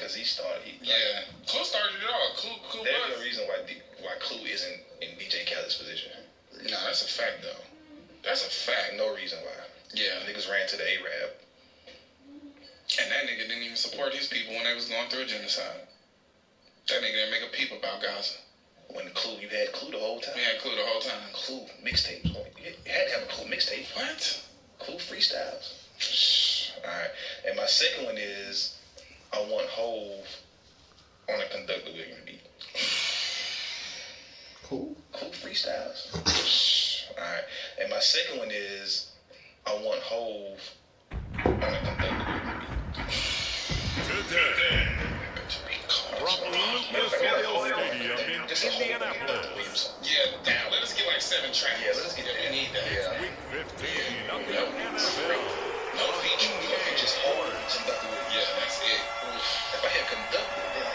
because he started. Clue started it all. Clue there's no reason why Clue isn't in DJ Khaled's position. No, that's a fact, though. That's a fact. No reason why. Yeah. Niggas ran to the Arab. And that nigga didn't even support his people when they was going through a genocide. That nigga didn't make a peep about Gaza. When you had Clue the whole time. We had Clue the whole time. Clue mixtapes. You had to have a Clue mixtape. What? Clue freestyles. Alright. And my second one is I want Hove on a Conductor Williams beat. Cool freestyles. Alright. And my second one is I want Hove on a Conductor Williams beat. Today. From Lucas Oil Stadium in Indianapolis. Yeah, damn, let us get like 7 tracks. Yeah, let's get that. We need that. It's week 15 of the NFL. No features, hard. Conductor Williams. Yeah, that's it. If I had Conductor, then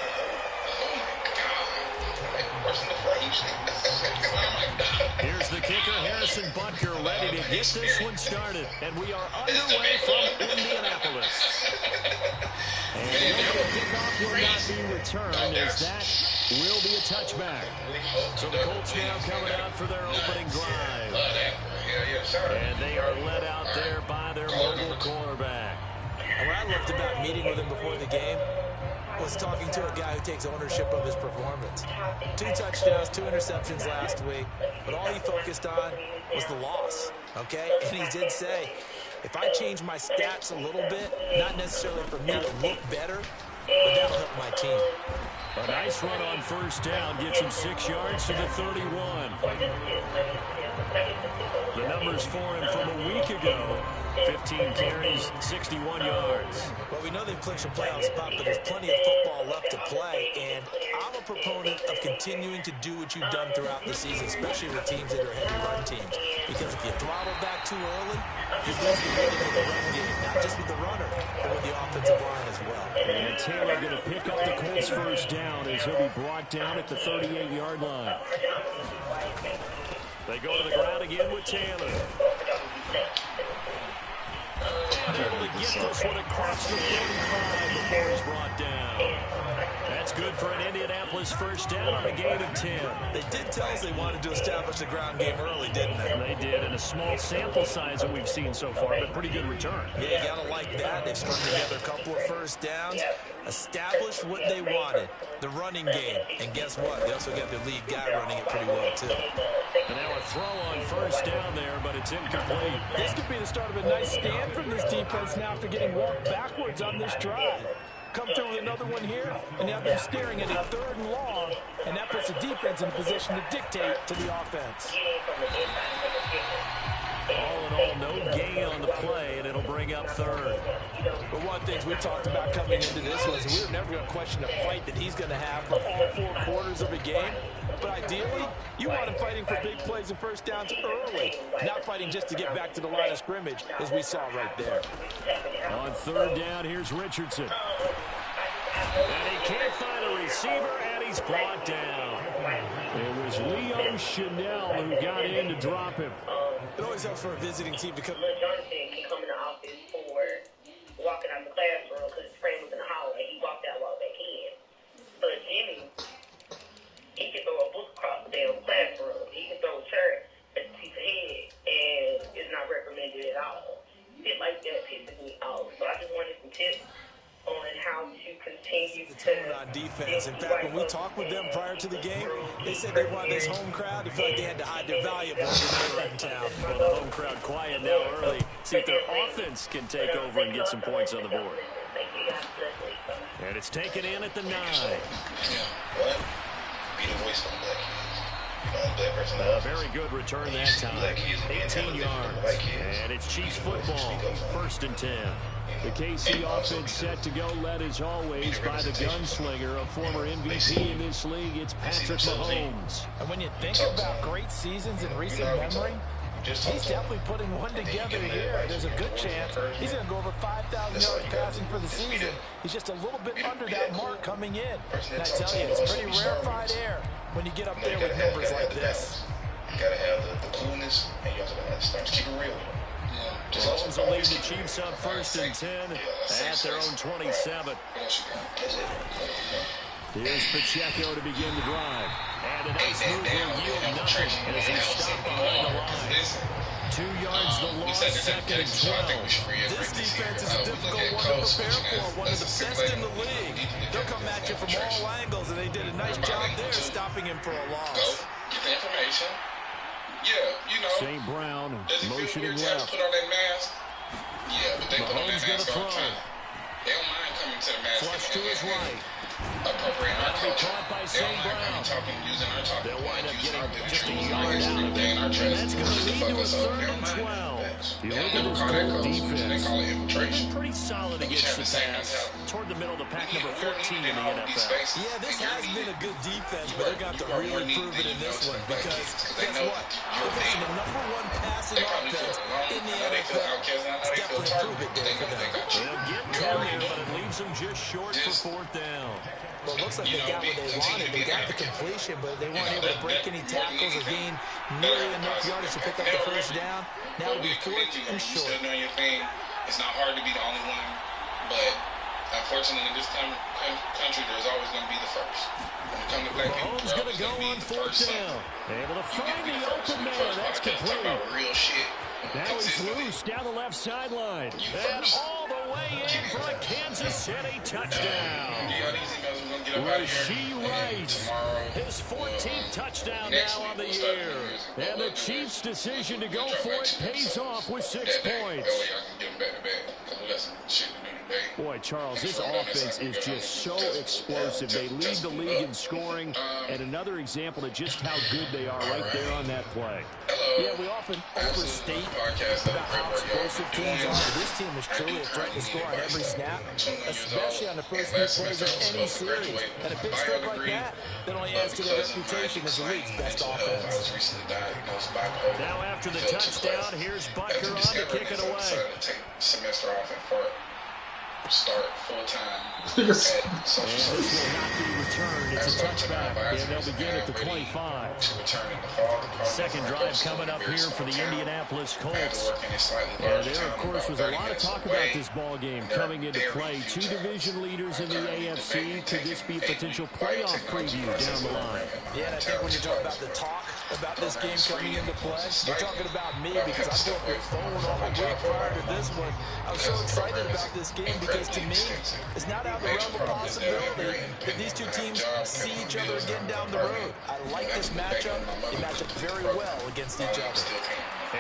Oh my God. like worse than the flames. Oh my God. Here's the kicker, Harrison Butker, ready to get this one started. And we are underway from Indianapolis. And the kickoff will not be returned as that will be a touchback. So the Colts now coming out for their opening drive. And they are led out there by their mobile quarterback. And what I loved about meeting with him before the game was talking to a guy who takes ownership of his performance. 2 touchdowns, 2 interceptions last week, but all he focused on was the loss, okay? And he did say, if I change my stats a little bit, not necessarily for me to look better, but that'll help my team. A nice run on first down gets him 6 yards to the 31. The numbers for him from a week ago, 15 carries, 61 yards. Well, we know they've clinched a playoff spot, but there's plenty of football left to play, and I'm a proponent of continuing to do what you've done throughout the season, especially with teams that are heavy run teams. Because if you throttle back too early, you lose the rhythm of the run game, not just with the runner, but with the offensive line as well. And Taylor going to pick up the Colts first down as he'll be brought down at the 38-yard line. They go to the ground again with Taylor. And able to get this one across the 45 before he's brought down. That's good for an Indianapolis first down on a gain of 10. They did tell us they wanted to establish the ground game early, didn't they? They did, in a small sample size that we've seen so far, but pretty good return. Yeah, you got to like that. They've strung together a couple of first downs, established what they wanted, the running game. And guess what? They also got their lead guy running it pretty well, too. And now a throw on first down there, but it's incomplete. This could be the start of a nice stand from this defense now after getting walked backwards on this drive. Come through with another one here, and now they're staring at a 3rd and long, and that puts the defense in a position to dictate to the offense. All in all, no gain on the play, and it'll bring up 3rd. But one of the things we talked about coming into this was we were never going to question the fight that he's going to have for all 4 quarters of a game. But ideally, you want him fighting for big plays and first downs early, not fighting just to get back to the line of scrimmage, as we saw right there. On 3rd down, here's Richardson. And he can't find a receiver, and he's brought down. It was Leo Chanel who got in to drop him. It always helps for a visiting team to come. Jonathan can come in the office for walking out the classroom because his friend was in the hallway. He walked out, walked back in. But Jimmy, he can throw a book across the damn classroom. He can throw a chair at the piece of head, and it's not recommended at all. Shit like that pisses me off. So I just wanted some tips on how to continue the tone on defense. In fact, when we talked with them prior to the game, they said they wanted this home crowd to feel like they had to hide their valuables when they were in town. Well, the home crowd quiet now early. See if their offense can take over and get some points on the board. And it's taken in at the 9. What? Be the voice of black kids. A very good return that time. 18 yards. And it's Chiefs football. 1st and 10. The KC offense set to go, led as always by the gunslinger, a former MVP in this league. It's Patrick Mahomes. And when you think about great seasons in recent memory, he's definitely putting one together here. There's a good chance he's going to go over 5,000 yards passing for the season. He's just a little bit under that mark coming in. And I tell you, it's pretty rarefied air when you get up there with numbers like this. You got to have the coolness, and you also got to have the start to keep it real. Mahomes will lead the Chiefs up 1st and 10 at their own 27. Here's Pacheco to begin the drive. And a nice move will yield nothing as he stopped behind the line. 2 yards the loss, 2nd and 12. This defense is a difficult one to prepare for. One of the best in the league. They'll come at you from all angles, and they did a nice job there stopping him for a loss. Get the information. Yeah, you know. St. Brown motioning left. left. Put on that mask. Yeah, but they put on that Mahomes gonna mask all the throw. time. They don't mind coming to the mask. Flush to his right. Appropriating our culture. Caught by They don't St. mind Brown. using our talking. They'll wind up using getting our just a using yard our out history, of it. and our And that's going to to lead fuck to a us up. 3rd They don't and mind 12. that. You They look don't at this call that Colts culture. They defense. call it infiltration. Pretty solid We against have the the same pass. mentality. Toward the middle of the pack, We number need- we're 14 in needed the all these NFL. spaces. Yeah, this And you're has been a needed. good defense, You but are- they're going to you have are to more really needed prove than it in you this know one to play because kids, they guess know what? you're They're facing big. the #1 passing They probably offense feel alone. in the I know they feel NFL. outcast. I know It's they feel definitely a prove it targeted. day They for know they them. got you. They'll get You 10 already there, know. but it leaves them just short for 4th down. Well, it looks like they got what they wanted. They got the completion, but they weren't able to break any tackles or gain nearly enough yardage to pick up the 1st down. Now it'll be 4th and You short. still doing your thing. It's not hard to be the only one, but unfortunately in this country, there's always going to be the first. When it comes to black people, Mahomes going to go on 4th down. Able to find the open man. That's complete. Real shit. Now he's loose down the left sideline. And all the way in for a Kansas City touchdown. Rasheed Rice, his 14th touchdown now on the year. And the Chiefs' decision to go for it pays off with 6 points. Boy, Charles, this offense is just so explosive. They lead the league in scoring, and another example of just how good they are right there on that play. Yeah, we often overstate about how explosive teams are. This team is truly a threat to score on every snap, especially on the first few plays of any series. And a big start like that only adds to their reputation as the league's best offense. Now after the touchdown, here's Butker on to kick it away. Semester off in part. Start full-time. And this will not be returned. It's a touchback, and they'll begin at the 25. Second drive coming up here for the Indianapolis Colts. And there, of course, was a lot of talk about this ball game coming into play. 2 division leaders in the AFC. Could this be a potential playoff preview down the line? Yeah, and I think when you talk about the talk about this game coming into play, you're talking about me because I built my phone all the week prior to this one. I was so excited about this game because to me, it's not out of the realm of possibility that these two teams see each other again down the road. I like this matchup. They match up very well against each other.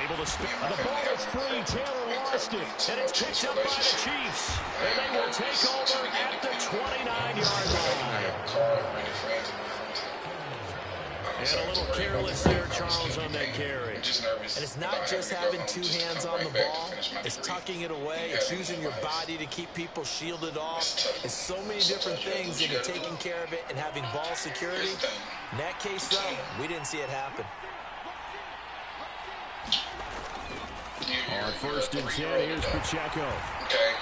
Able to spin. The ball is free. Taylor lost it. And it's picked up by the Chiefs. And they will take over at the 29-yard line. And a little careless there, Charles, on that carry. And it's not just having 2 hands on the ball. It's tucking it away. It's using your body to keep people shielded off. It's so many different things into taking care of it and having ball security. In that case, though, we didn't see it happen. On 1st and 10, here's Pacheco. Okay.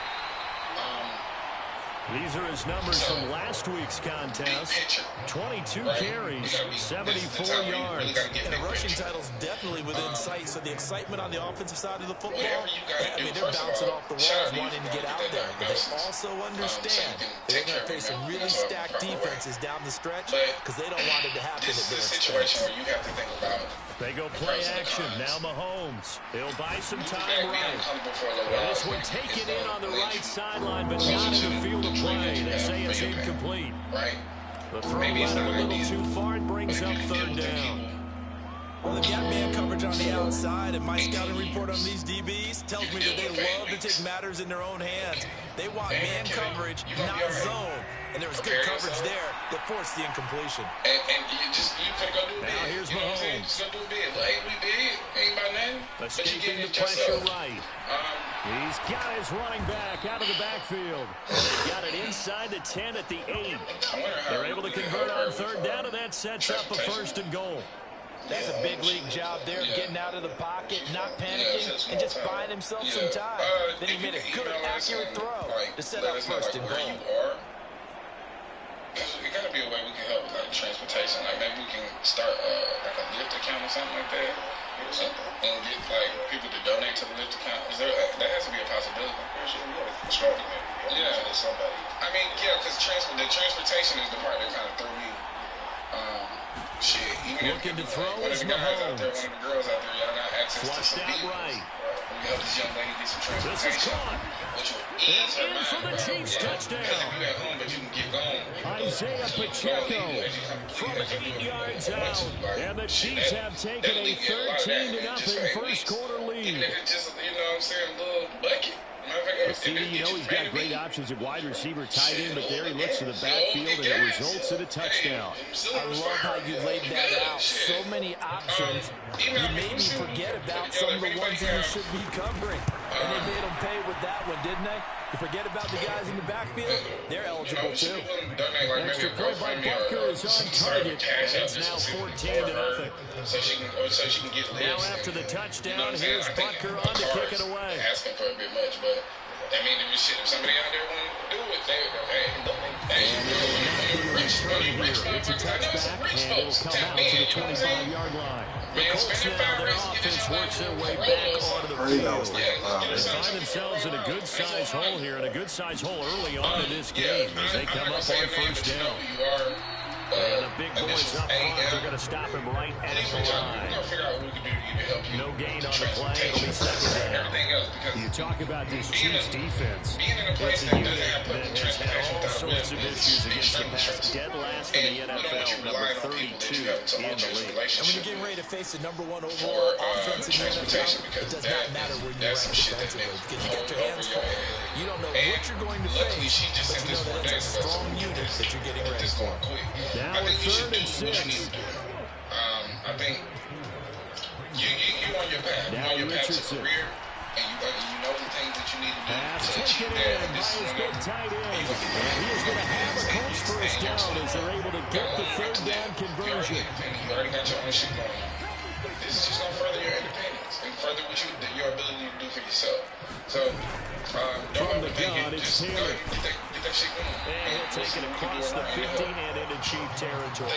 These are his numbers from last week's contest. 22 carries, 74 yards. And a rushing title's definitely within sight, so the excitement on the offensive side of the football, I mean, they're bouncing off the walls wanting to get out there. But they also understand that they're going to face some really stacked defenses down the stretch because they don't want it to happen at their expense. Where you have to think about it. They go play action. Now Mahomes. He'll buy some time right. And this one taken in on the right sideline, but not in the field of play. They say it's incomplete. The throw went a little too far and brings up 3rd down. Well, they've got man coverage on the outside, and my scouting report on these DBs tells me that they love to take matters in their own hands. They want man coverage, not zone. And there was good coverage there that forced the incompletion. And you could go do it. Now here's Mahomes. Just go do it. Like, we did. Ain't about nothing. Escaping the pressure right. He's got his running back out of the backfield. And they got it inside the 10 at the 8. They're able to convert on 3rd down, and that sets up a 1st and goal. That's a big league job there, getting out of the pocket, not panicking, and just buying himself some time. Then he made a good, accurate throw to set up 1st and goal. It gotta be a way we can help with like transportation. Like maybe we can start like a Lyft account or something like that. And get like people to donate to the lift account. Is there? That has to be a possibility. Yeah, somebody. I mean, yeah, because the transportation is the part that kind of threw me. Shit, even looking to if throw one of is the guys out there, Mahomes. one of the girls out there, y'all got access to Flushed some out vehicles. right. We help this young lady get some This is transportation, caught. which will ease her And in mind. for the Chiefs touchdown. Because if you at home, but you can get going. Isaiah Pacheco from 8 yards out. And the Chiefs have taken a 13-0 first quarter lead. Even if it's just, you know what I'm saying, a little bucket. CD, you know he's got great options at wide receiver, tight end, but there he looks to the backfield, and it results in a touchdown. I love how you laid that out. So many options. You maybe forget about some of the ones that you should be covering. And they made them pay with that one, didn't they? You forget about the guys in the backfield, they're eligible too. Extra point by Barker is on target. It's now 14-0. So she can get Now after the touchdown, here's Barker on to kick it away. Asking for a bit much, but I mean, if somebody out there want to do it, It's a touchback, and it'll come out to the 25-yard line. The Colts now, their offense works their way back onto the field. They find themselves in a good-sized hole here, and a good-sized hole early on in this game as they come up on first down. And the big boys up front, they're going to stop him right at the line. No gain on the play. It'll be second down. You talk about this Chiefs defense. It's a unit that has had all sorts of issues against the pass. Dead last in the NFL, number 32 in the league. And when you're getting ready to face the number 1 overall offense in the NFL, it does not matter where you rank defensively because you got your hands full. You don't know what you're going to face, but you know that it's a strong unit that you're getting ready for. Now it's 3rd and 6. I think you on your path. Now you on your path to Richardson. career, and you know the things that you need to do Pass to taken achieve in that. by his big tight end. And he is going to have a Colts first down as they're able to get the 3rd down conversion. You already got your own shit going on. This is just going to further your independence and further your ability to do for yourself. So, From the gun, it's Taylor. Get that shit going. And he'll take it across the 15 and into Chief territory.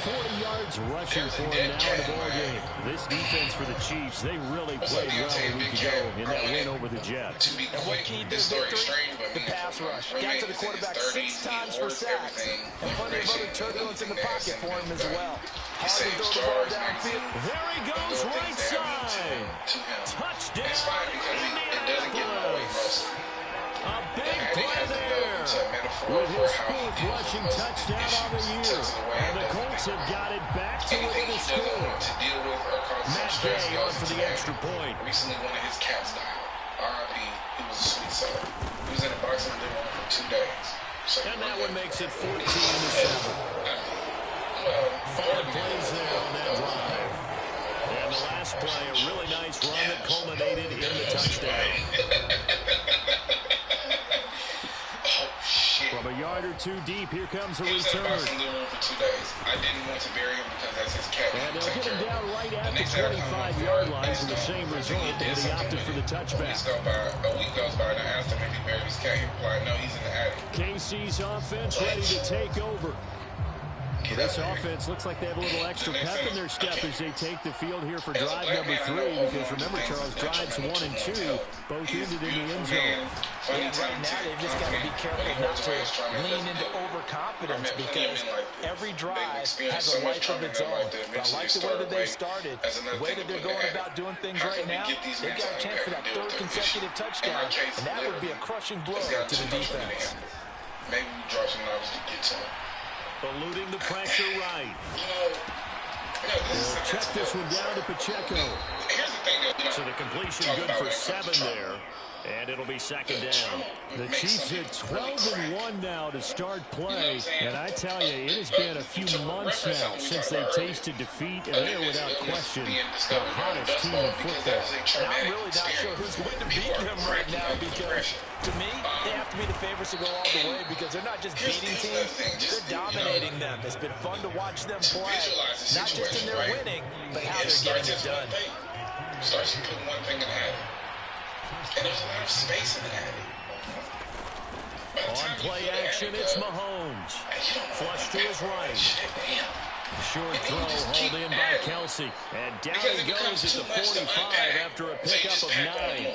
40 yards rushing for him now in the ballgame. This defense for the Chiefs, they really played well a week ago in that win over the Jets. And what keyed their victory? The pass rush. Got to the quarterback 6 times for sacks. And plenty of other turbulence in the pocket for him as well. Hard to throw the ball downfield. There he goes, right side. Touchdown, Indianapolis. A big play there with his 4th rushing touchdown on the year. And the Colts have got it back to within a score. Matt Gay on for the extra point. Recently one of his cats died. R.I.P. He was a sweet soul. He was in a boxing living room for 2 days. So and that one makes it 14-7. 5 plays there on that drive. And the last play, a really nice run that culminated in the touchdown. From a yard or 2 deep, here comes a return. I didn't want to bury him because that's his cat. And they'll get him down right at the 25-yard line for the same result, but he opted for the touchback. A week goes by, and I asked him if he buried his cat. He replied, no, he's in the attic. KC's offense ready to take over. This offense looks like they have a little extra pep in their step as they take the field here for drive number 3. Because remember, Charles, drives 1 and 2 both ended in the end zone. Yeah, right now they've just got to be careful not to lean into overconfidence because every drive has a life of its own. But I like the way that they've started, the way that they're going about doing things right now. They've got a chance for that 3rd consecutive touchdown, and that would be a crushing blow to the defense. Maybe we draw some knowledge to get to him. Eluding the pressure right. They'll check this one down to Pacheco. So the completion good for 7 there. And it'll be 2nd down. The Chiefs at 12-1 now to start play. And I tell you, it has been a few months now since they've tasted defeat. And they are without question the hottest team in football. And I'm really not sure who's going to beat them right now because, to me, they have to be the favorites to go all the way because they're not just beating teams, they're dominating them. It's been fun to watch them play, not just in their winning, but how they're getting it done. Starts putting one thing in the attic. And there's a lot of space in the attic. On play action, it's Mahomes. Flush to his right. Short throw hauled in by Kelsey. And down he goes at the 45 after a pickup of 9.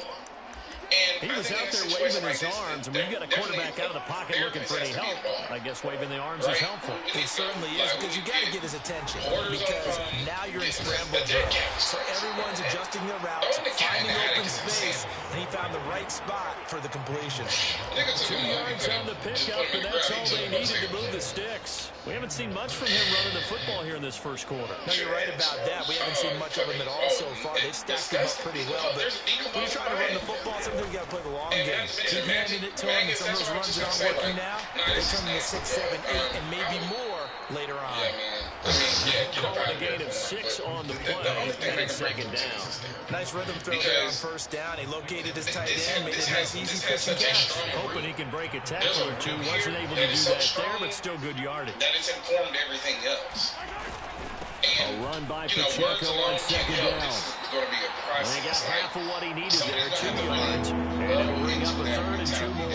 He was out there waving his arms, and when you got a quarterback out of the pocket looking for any help, I guess waving the arms is helpful. It certainly is, because you got to get his attention, because now you're in scramble drill. So everyone's adjusting their routes, finding open space, and he found the right spot for the completion. 2 yards on the pickup, and that's all they needed to move the sticks. We haven't seen much from him running the football here in this first quarter. No, you're right about that. We haven't seen much of him at all so far. They've stacked him up pretty well, but when you're trying to run the football, sometimes you got to play the long game. Keep handing it to him, and some of those runs that aren't working now, they turn into 6, 7, 8, and maybe more later on. Calling a gain of 6 on the play, and it's second down. Nice rhythm throw there on first down. He located his tight end, made it nice, easy pitch and catch. Hoping he can break a tackle or two. Wasn't able to do that there, but still good yardage. That has informed everything else. A run by Pacheco on second down. And he got half of what he needed there, 2 yards. And it'll bring up a third and 2 more.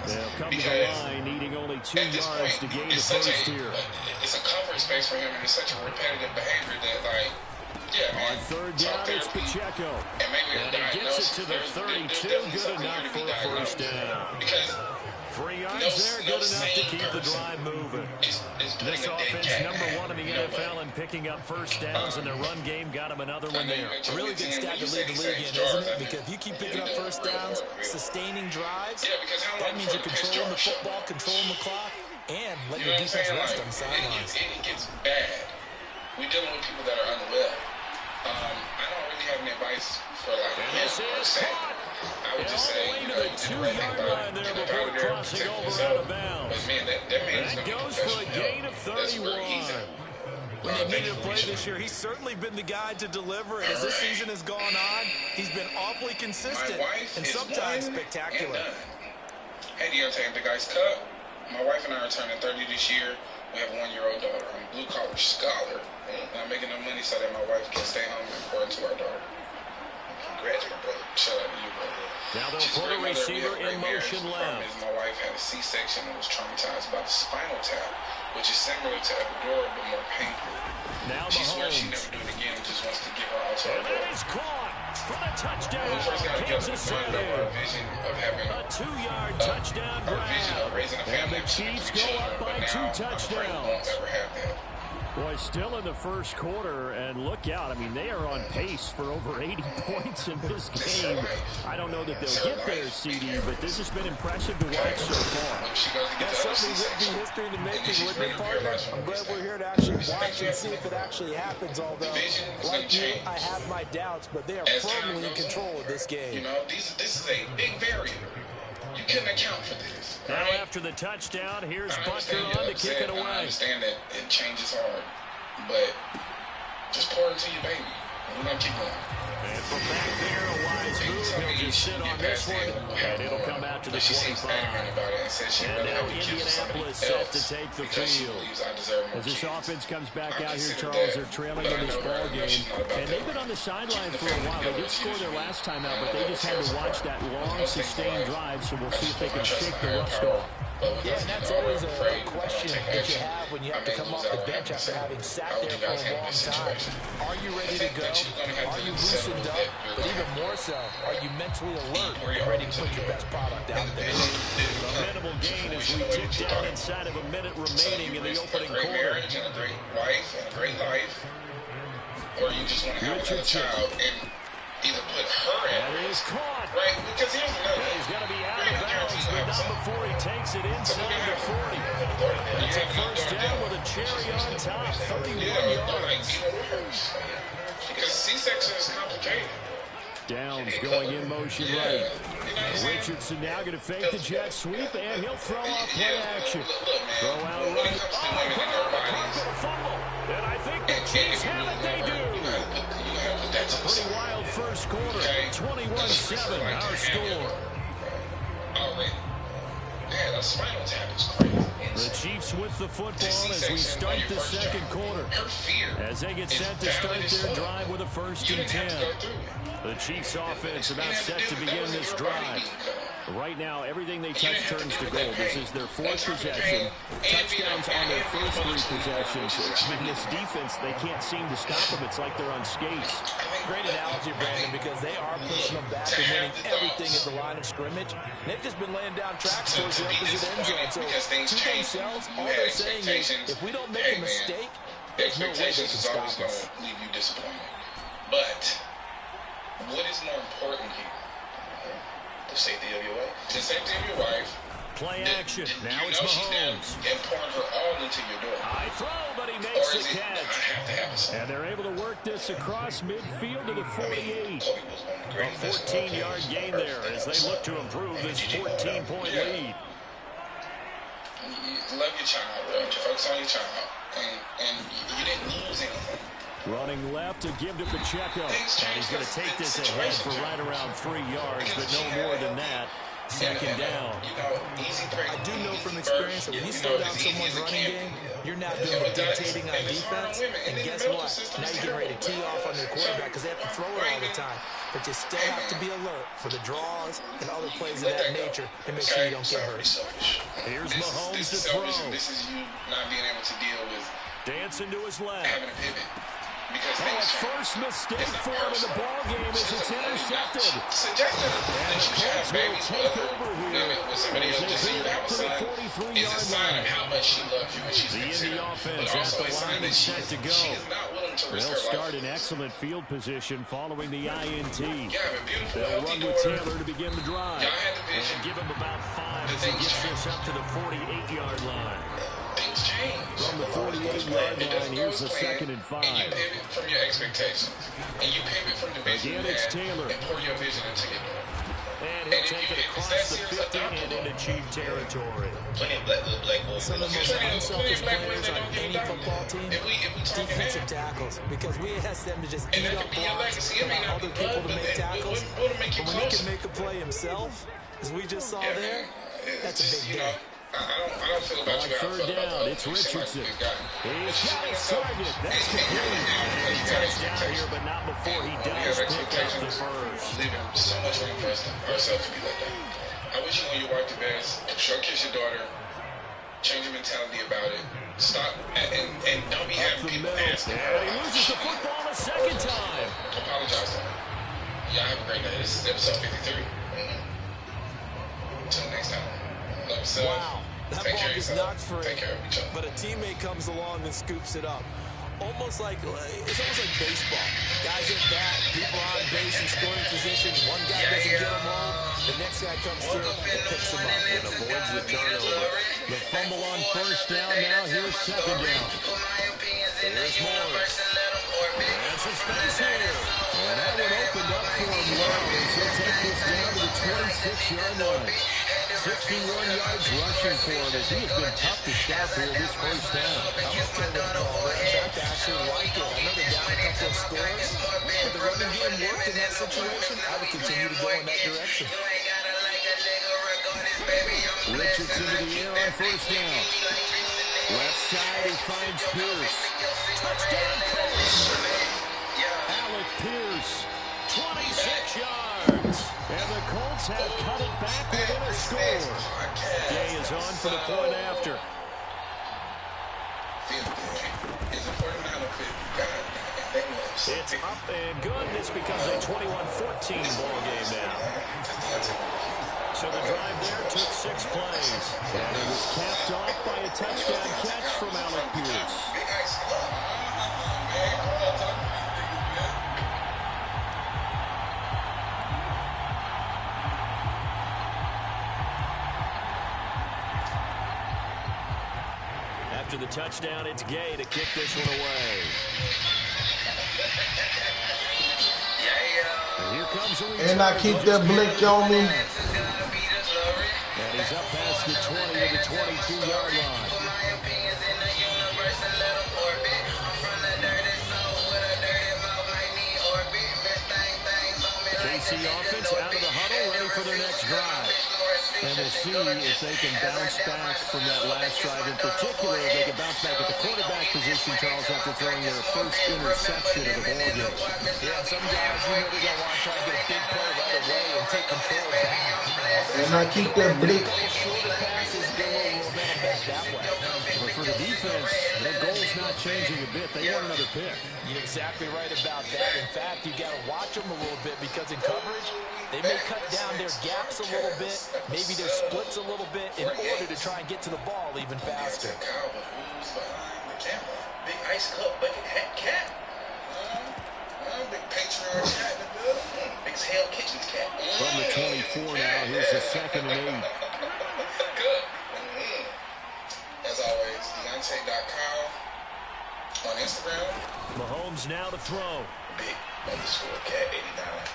They'll come to the line, needing only 2 yards to gain the first here. It's a comfort space for him, and it's such a repetitive behavior that, like, on third down, it's Pacheco. And he gets it to the 32, good enough for a first down. 3 yards there, good enough to keep the drive moving. This offense, #1 in the NFL in picking up first downs, and their run game got him another one there. A really good stat to lead the league in, isn't it? Because if you keep picking up first downs, sustaining drives, that means you're controlling the football, controlling the clock, and let your defense rest on the sidelines. It gets bad. We're dealing with people that are unwell. I don't really have any advice for, like, him per se. I would just say, you the 2-yard line there before crossing over out of bounds. But man, that goes for a gain of 31. When they needed to play this year, he's certainly been the guy to deliver it. As this season has gone on, he's been awfully consistent and sometimes spectacular. Hey, Deontay, the guy's cut. My wife and I are turning 30 this year. We have a 1-year-old daughter. I'm a blue-collar scholar. And I'm making enough money so that my wife can stay home and pour into our daughter. Graduate, brother. Shout out to you, brother. Now they'll put a receiver in motion left. My wife had a C-section and was traumatized by the spinal tap, which is similar to epidural but more painful. Now she swears she Mahomes. never do it again and just wants to give her all to her And then he's caught for the touchdown. We first got to get to the point of our vision of having a 2-yard touchdown our vision of grab. raising a And family. the Chiefs go up by 2 touchdowns. Never have that. Boy, still in the first quarter, and look out. I mean, they are on pace for over 80 points in this game. I don't know that they'll get there, CD, but this has been impressive to watch so far. That certainly would be history in the making, wouldn't it, partner? I'm glad we're here to actually watch and see if it actually happens, although, like you, I have my doubts, but they are firmly in control of this game. You know, this is a big variable. You couldn't account for this. Now after the touchdown, here's Butker on to kick it away. I understand that it changes hard, but just pour it to your baby. We're going to keep going. And from back there, a wise move. He'll just sit on this one, and it'll come out to the 25. And now Indianapolis set to take the field. As this offense comes back out here, Charles, they're trailing in this ball game. And they've been on the sideline for a while. They did score their last time out, but they just had to watch that long, sustained drive, so we'll see if they can shake the rust off. Yeah, and that's always a question that you have when you have to come off the bench after having sat there for a long time. Are you ready to go? Are you loosened up? But even more so, are you mentally alert and ready to put your best product out there? A minimal gain as we tick down inside of a minute remaining in the opening quarter. A great wife and a great life, or you just want to have another child and either put her at risk. That is caught. Right, because here's another thing. He's going to be out of bounds, but not before he takes it inside the 40. That's a first down with a cherry on top, 31 yards. Because C-section is complicated. Downs going in motion right. Richardson now going to fake the jet sweep, and he'll throw off play action. Throw out right. Oh, fumble. And I think the Chiefs have it. They do. A pretty wild first quarter. 21-7, our score. Man, a spinal tap is crazy. The Chiefs with the football as we start the second quarter. As they get set to start their drive with a 1st and 10. The Chiefs offense about set to begin this drive. Right now, everything they touch turns to gold. This is their fourth possession. Touchdowns on their first three possessions. In this defense, they can't seem to stop them. It's like they're on skates. Great analogy, Brandon, because they are pushing them back and winning everything at the line of scrimmage. They've just been laying down tracks towards the opposite end zone. So to themselves, all they're saying is, if we don't make a mistake, there's no way they can stop us. Leave you disappointed. But what is more important here? The safety of your wife. The safety of your wife. Play action. Now you it's know she's there Mahomes. and pouring her all into your door. High throw, but he Or makes is the it, I catch. have to have a son. And they're able to work this across midfield to the 48. Kobe was one of the A greatest 14-yard gain there as they look to improve this 14-point lead. You love your child, right? You focus on your child, and you didn't lose anything. Running left to give to Pacheco. And he's going to take this ahead for right around 3 yards, but no more than that. Second down. Easy break. I do know from experience that when you slow down someone's running game, you're now doing the dictating on defense. And guess what? Now you're getting ready to tee off on your quarterback because they have to throw it all the time. But you still have to be alert for the draws and other plays of that nature to make sure you don't get hurt. Here's Mahomes to This is throw. selfish. This is you not being able to deal with Dancing to his left. having a pivot. Because Oh, his first mistake for him in the ball game is it's intercepted. Suggested And that the you should have Colts will babies take with over here with somebody as else. they Just so you bring it have up a to the son 43-yard is a sign line. of how much she loves you and she's The Indy considerate. offense But at also the a sign line that and set to go. she is not willing to risk They'll her start life. in excellent field position following the INT. You have a beautiful, They'll healthy run with daughter. Taylor to begin the drive. Y'all had the vision. And give him about 5 as he gets this up to the 48-yard line. Things change. From the 48-yard line, here's the 2nd and 5. And you pivot from your expectations. And you pivot from the vision Again, you it's had Taylor. and pour your vision into your door. And he'll take it across the 50 and into Chief territory. Plenty of black boys. Some of the most unselfish players on any football team, If we talking defensive that, tackles, because we ask them to just and eat that up could be your blocks, legacy. It may allow not other be people blood, to make tackles. but what make you But when he closer? can make a play himself, as we just saw there, that's a big deal. I don't feel about On you how I third feel about down, the it's other people. Richardson. He's got He's got his target. That's complete. And he touched down here, but not before he does pick up the first. Leaving so much room for ourselves to be like that. I wish you and your wife the best. Show kiss your daughter. Change your mentality about it. Stop and don't be Up having the people middle. asking. And he loses the football a second time. Apologize to me. Y'all have a great night. This is episode 53. Until next time. Love yourself. Wow, that Take ball care of gets yourself. knocked free, Take care of each other. but a teammate comes along and scoops it up. It's almost like baseball. Guys at bat, people on base in scoring position. One guy doesn't get him home. The next guy comes through and picks him up and avoids the turnover. The fumble on first down now. Here's second down. Here's Morris. And some space here. And that one opened up for him well as he'll take this down to the 26-yard line. 61 yards rushing for him as he has been tough to stop here this first down. I'm okay with the call. In fact, I actually like it. I know they're down a couple of scores, but the running game worked in that situation. I would continue to go in that direction. Richardson to the air on first down. Left side, he finds Pierce. Touchdown, Colts. Alec Pierce, 26 yards. And the Colts have cut it back within a score. Day is on for the point after. It's up and good. This becomes a 21-14 ball game now. So the drive there took 6 plays. And it was capped off by a touchdown catch from Alec Pierce. After the touchdown, it's Gay to kick this one away. And here comes a return. And I keep that blink on me. And he's up past the 20 to the 22-yard line. KC offense out of the huddle, ready for their next drive. And we'll see if they can bounce back from that last drive. In particular, if they can bounce back at the quarterback position, Charles, after throwing their first interception of the ballgame. Yeah, some guys, they're going to want to try and get a big play right away and take control back. And I keep that blitz. A couple shorter passes, get a little momentum back that way. But for the defense, their goal's not changing a bit. They want another pick. You're exactly right about that. In fact, you got to watch them a little bit because in coverage, they may cut down their gaps a little bit, maybe their splits a little bit in order to try and get to the ball even faster. Big ice cup bucket hat cat. Big Patreon cat in the building. Big Hell Kitchens cat. From the 24 now, here's the 2nd and 8. Good. As always, Deontay.com on Instagram. Mahomes now to throw. Big underscore cat 89.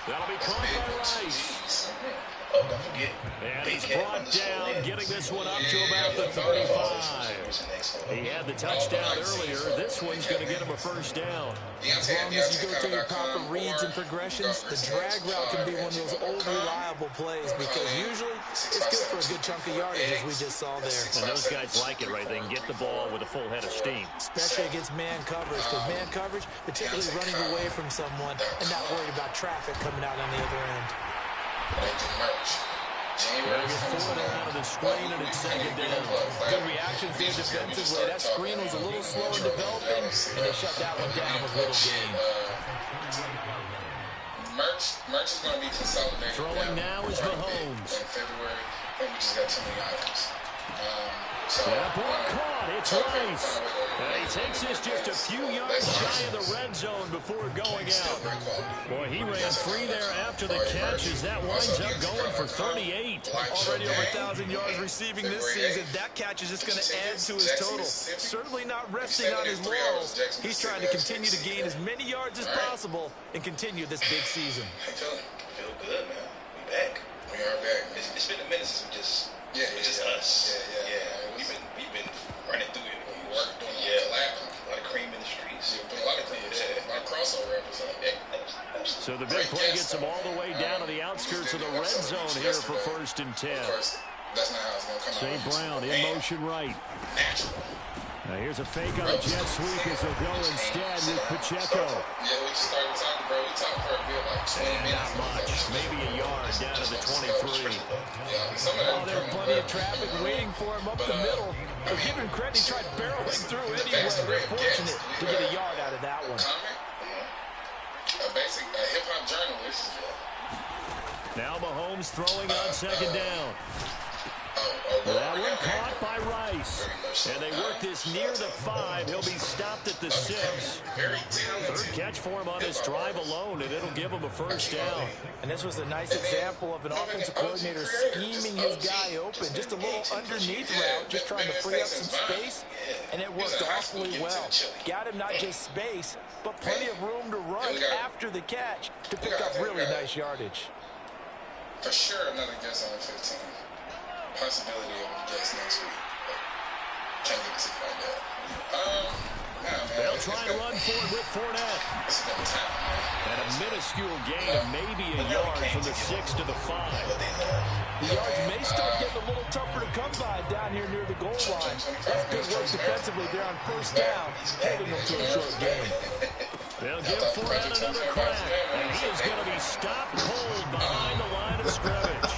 That'll be caught by Rice. Oh, don't forget. And he's brought down, getting this one up to about the 35. He had the touchdown earlier. This one's going to get him a first down. As long as you go through your proper reads and progressions, the drag route can be one of those old reliable plays because usually it's good for a good chunk of yardage, as we just saw there. And those guys like it, right? They can get the ball with a full head of steam. Especially against man coverage, because man coverage, particularly running away from someone and not worried about traffic coming out on the other end. January 4th out of the screen, and it's 2nd down. Good reactions there defensively. That screen was a little slow in developing, and they shut that one down with little gain. Merch is going to be consolidated. Throwing now is Mahomes. In February, I think we just got too many items. That ball caught. It's Rice. And he takes this just a few yards shy of the red zone before going out. Boy, he ran free there after the catch as that winds up going for 38. Already over 1,000 yards receiving this season. That catch is just going to add to his total. Certainly not resting on his laurels. He's trying to continue to gain as many yards as possible and continue this big season. Feel good, man. We back. We are back. It's been a minute since we just us. Yeah. We've been running through it. We worked doing a lot of cream in the streets. A lot of cream. A lot of crossover episodes. So the big play gets him all the way down to the outskirts of the red zone here for 1st and 10. Of course, that's not how it's going to come St. out. Brown in motion right. Natural. Now here's a fake on a jet sweep as he'll go instead with Pacheco. Yeah, we just started talking, bro. We talked for a bit, like 20 minutes. Not much. Maybe a yard down to the 23. Oh, there's plenty of traffic waiting for him up the middle. But give him credit, he tried barreling through anyway. They're fortunate to get a yard out of that one. A hip-hop journalist. Now Mahomes throwing on 2nd down. That one caught by Rice. And they work this near the 5. He'll be stopped at the 6. 3rd catch for him on this drive alone, and it'll give him a first down. And this was a nice example of an offensive coordinator scheming his guy open. Just a little underneath route, just trying to free up some space, and it worked awfully well. Got him not just space, but plenty of room to run after the catch to pick up really nice yardage. For sure, another guess on 15. Possibility of a guess next week. Can't give it to you like that. They'll try and run for it with Fournette. And a minuscule gain of maybe a yard from the 6 to the 5. The yards may start getting a little tougher to come by down here near the goal line. That's good work defensively there on 1st down, holding them to a short gain. They'll give Fournette another crack, and he is going to be stopped cold behind the line of scrimmage.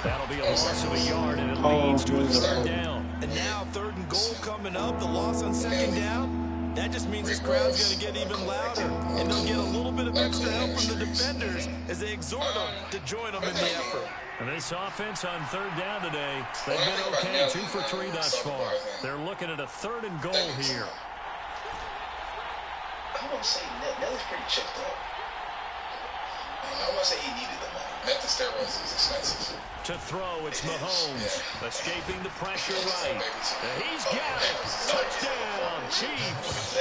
That'll be a loss of a yard, and it leads to a 3rd down. And now 3rd and goal coming up, the loss on 2nd down. That just means this crowd's going to get even louder, and they'll get a little bit of extra help from the defenders as they exhort them to join them in the effort. And this offense on 3rd down today, they've been okay, 2 for 3 thus far. They're looking at a 3rd and goal here. I want to say Nelly's pretty checked out. I want to say he needed the money. Net the steroids is expensive. To throw, it's Mahomes, escaping the pressure right. And he's got it. Touchdown, Chiefs.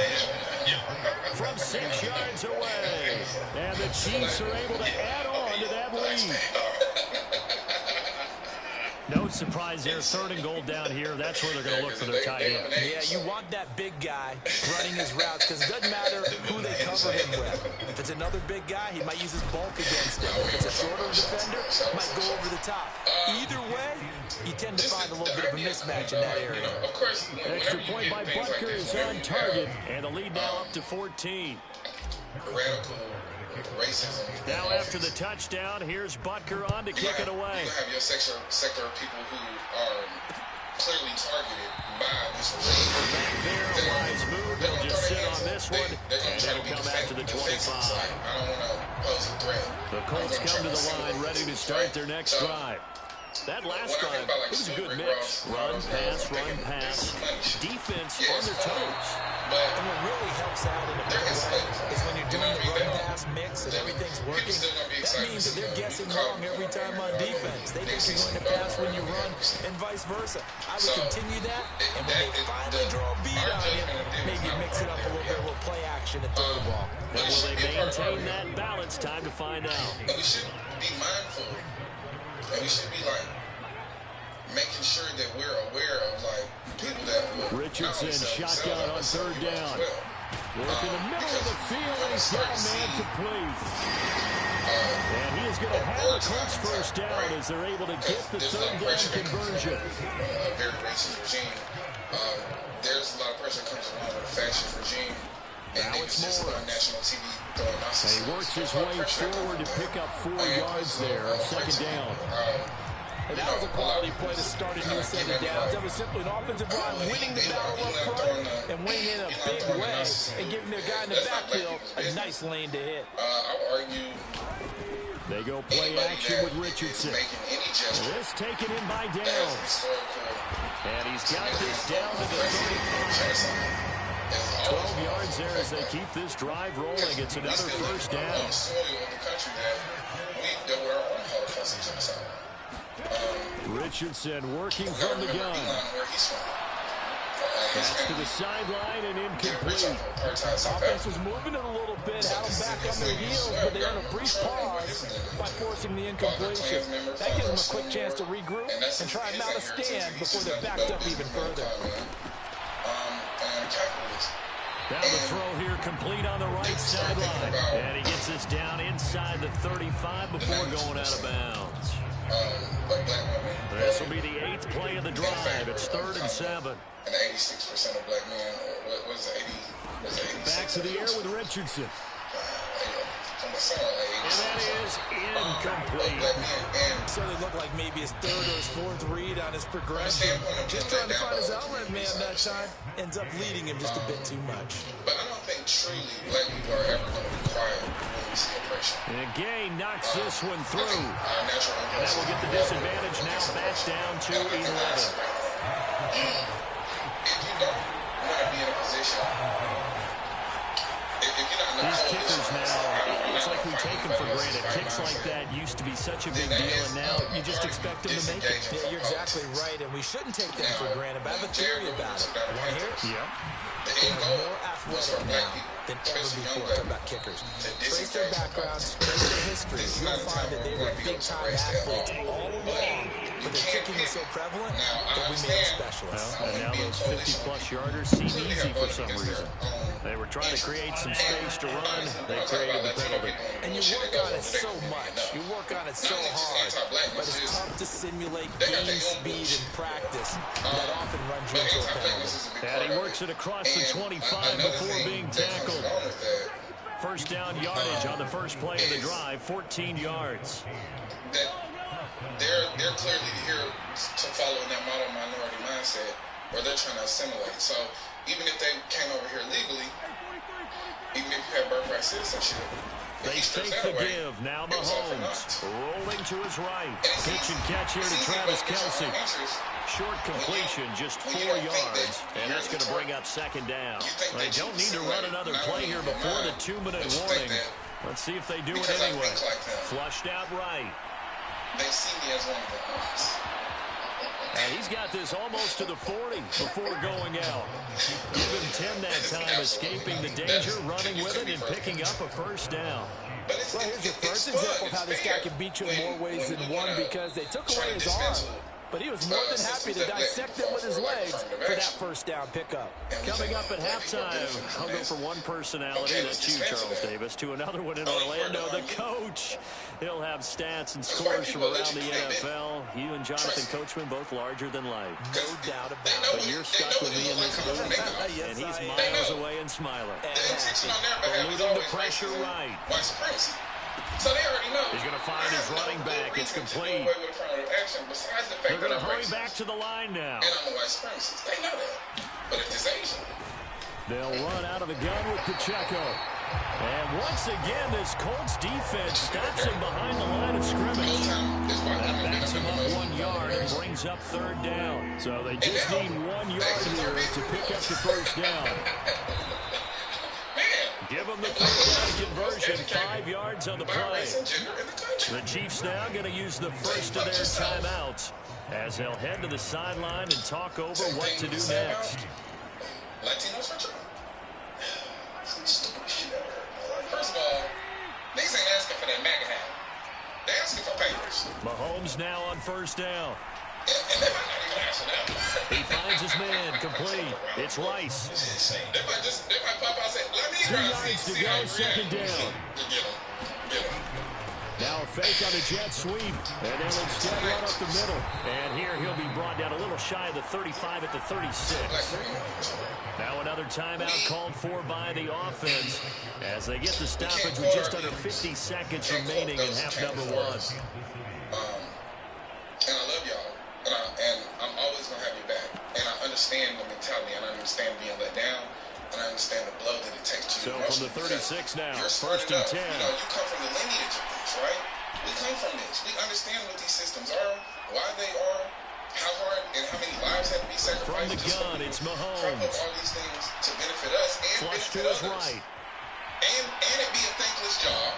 From 6 yards away. And the Chiefs are able to add on to that lead. No surprise there. 3rd and goal down here. That's where they're going to look for their tight end. Yeah, you want that big guy running his routes because it doesn't matter who they cover him with. If it's another big guy, he might use his bulk against him. If it's a shorter defender, he might go over the top. Either way, you tend to find a little bit of a mismatch in that area. Extra point by Butker is on target, and the lead now up to 14. Radical racism. Now after the touchdown, here's Butker on to kick it away. You have your sector of people who are clearly targeted by this regime. Back there, a wise move. They'll just sit on this one, and it'll come out to the 25. I don't want to pose a threat. The Colts come to the line ready to start their next drive. That last drive, it was a good mix. Run, pass. Defense on their toes. And what really helps out in a big way is when you're doing the run-pass mix and everything's working, that means that they're guessing wrong every time on defense. They think you're going to pass when you run and vice versa. I would continue that, and when they finally draw a beat on you, maybe mix it up a little bit with play action and throw the ball. And will they maintain that balance? Time to find out. And we should be mindful. And we should be making sure that we're aware of people that will Richardson shotgun on 3rd down. Work in the middle of the field. He's got a man to please. And he is going to have the Colts first down as they're able to get the 3rd down conversion. A very racist regime. There's a lot of pressure that comes along with a fascist regime. Now it's more. On national TV he works his way forward to pick up 4 yards there. 2nd down. And that was a quality play to start a new set of downs. That was simply an offensive line winning the battle up front and winning in a big way and giving their guy in the backfield a nice lane to hit. I'll argue. They go play action with Richardson. This taken in by Downs. And he's got this down to the 35. 12 yards there as they keep this drive rolling. It's another first down. Richardson working from the gun. Pass to the sideline and incomplete. Offense was moving it a little bit, had them back on their heels, but they earned a brief pause by forcing the incompletion. That gives them a quick chance to regroup and try and mount a stand before they're backed up even further. Now the throw here complete on the right sideline. And he gets this down inside the 35 before going out of bounds. This will be the 8th play of the drive. It's 3rd and 7. And 86% of black men, what is it, 80? Back to the air with Richardson. And that is incomplete. So they look like maybe his 3rd or his 4th read on his progression. Just trying to find his outlet man that time. Ends up leading him just a bit too much. But I don't think truly black people are ever going to be quiet when we see oppression. And Gay knocks this one through. And that will get the disadvantage now back down to 11. If you don't want to be in a position, if you're not in a these kickers now, it's like we take them for granted. Kicks like that used to be such a big deal, and now you just expect them to make it. Yeah, you're exactly right, and we shouldn't take them for granted. But I have a theory about it. Want to hear it? Yeah. They're more athletic now than ever before. Talk about kickers. Trace their backgrounds, trace their history. You'll find that they were big-time athletes all along, but their kicking is so prevalent that we made them specialists. Well, and now those 50-plus yarders seem easy for some reason. They were trying to create some space to run. They created the penalty. And you work on it so much. You work on it so hard. But it's tough to simulate game speed in practice that often runs you into a penalty. And he works it across the 25 before being tackled. First down yardage on the first play of the drive, 14 yards. They're clearly here to follow in that model minority mindset where they're trying to assimilate. So even if they came over here legally, even if you have birthright citizenship, they fake the give. Now Mahomes rolling to his right. Pitch and catch here to Travis Kelce. Short completion, just 4 yards, and that's going to bring up 2nd down. They don't need to run another play here before the 2-minute warning. Let's see if they do it anyway. Flushed out right. They see me as one of the ones. And he's got this almost to the 40 before going out. Give him 10 that time, escaping the danger, running with it, and picking up a first down. Well, here's your first example of how this guy can beat you in more ways than one because they took away his arm. But he was more than happy to dissect them with his legs for that first down pickup. Coming up at halftime, I'll go from one personality, that's you, Charles Davis, to another one in Orlando, the coach. He'll have stats and scores from around the NFL. You and Jonathan Coachman both larger than life. No doubt about it. But you're stuck with me in this booth, Yes, and he's I am. miles away and smiling. Eluding the pressure right. So they already know. He's going to find his running back. It's complete. They're going to hurry back to the line now. And I'm a white supremacist. They know that. But if it's Asian, they'll run out of the gun with Pacheco. And once again, this Colts defense stops him behind the line of scrimmage. That backs him up 1 yard and brings up third down. So they just need 1 yard here to pick up the first down. Give them the third down conversion, 5 yards on the play. The Chiefs now going to use the first of their timeouts as they'll head to the sideline and talk over what to do next. Latinos for trouble. Some stupid shit I heard. First of all, niggas ain't asking for that MAGA hat. They asking for papers. Mahomes now on first down. And they might not even ask for that. He finds his man, complete. It's Rice. They might pop out and say, let me 2 yards to go, second down. Get him. Now a fake on a jet sweep, and they'll instead run up the middle. And here he'll be brought down a little shy of the 35 at the 36. Now another timeout called for by the offense as they get the stoppage with just under 50 seconds remaining in half number 1. And I love y'all. And I'm always going to have your back. And I understand the mentality, and I understand being let down, and I understand the blow that it takes to you. So from the 36 now, first and 10. You come from the lineage of this, right? We come from this. We understand what these systems are, why they are, how hard and how many lives have to be sacrificed. From the gun, it's Mahomes. All these things to benefit us and flush to benefit his others. Right. And it be a thankless job.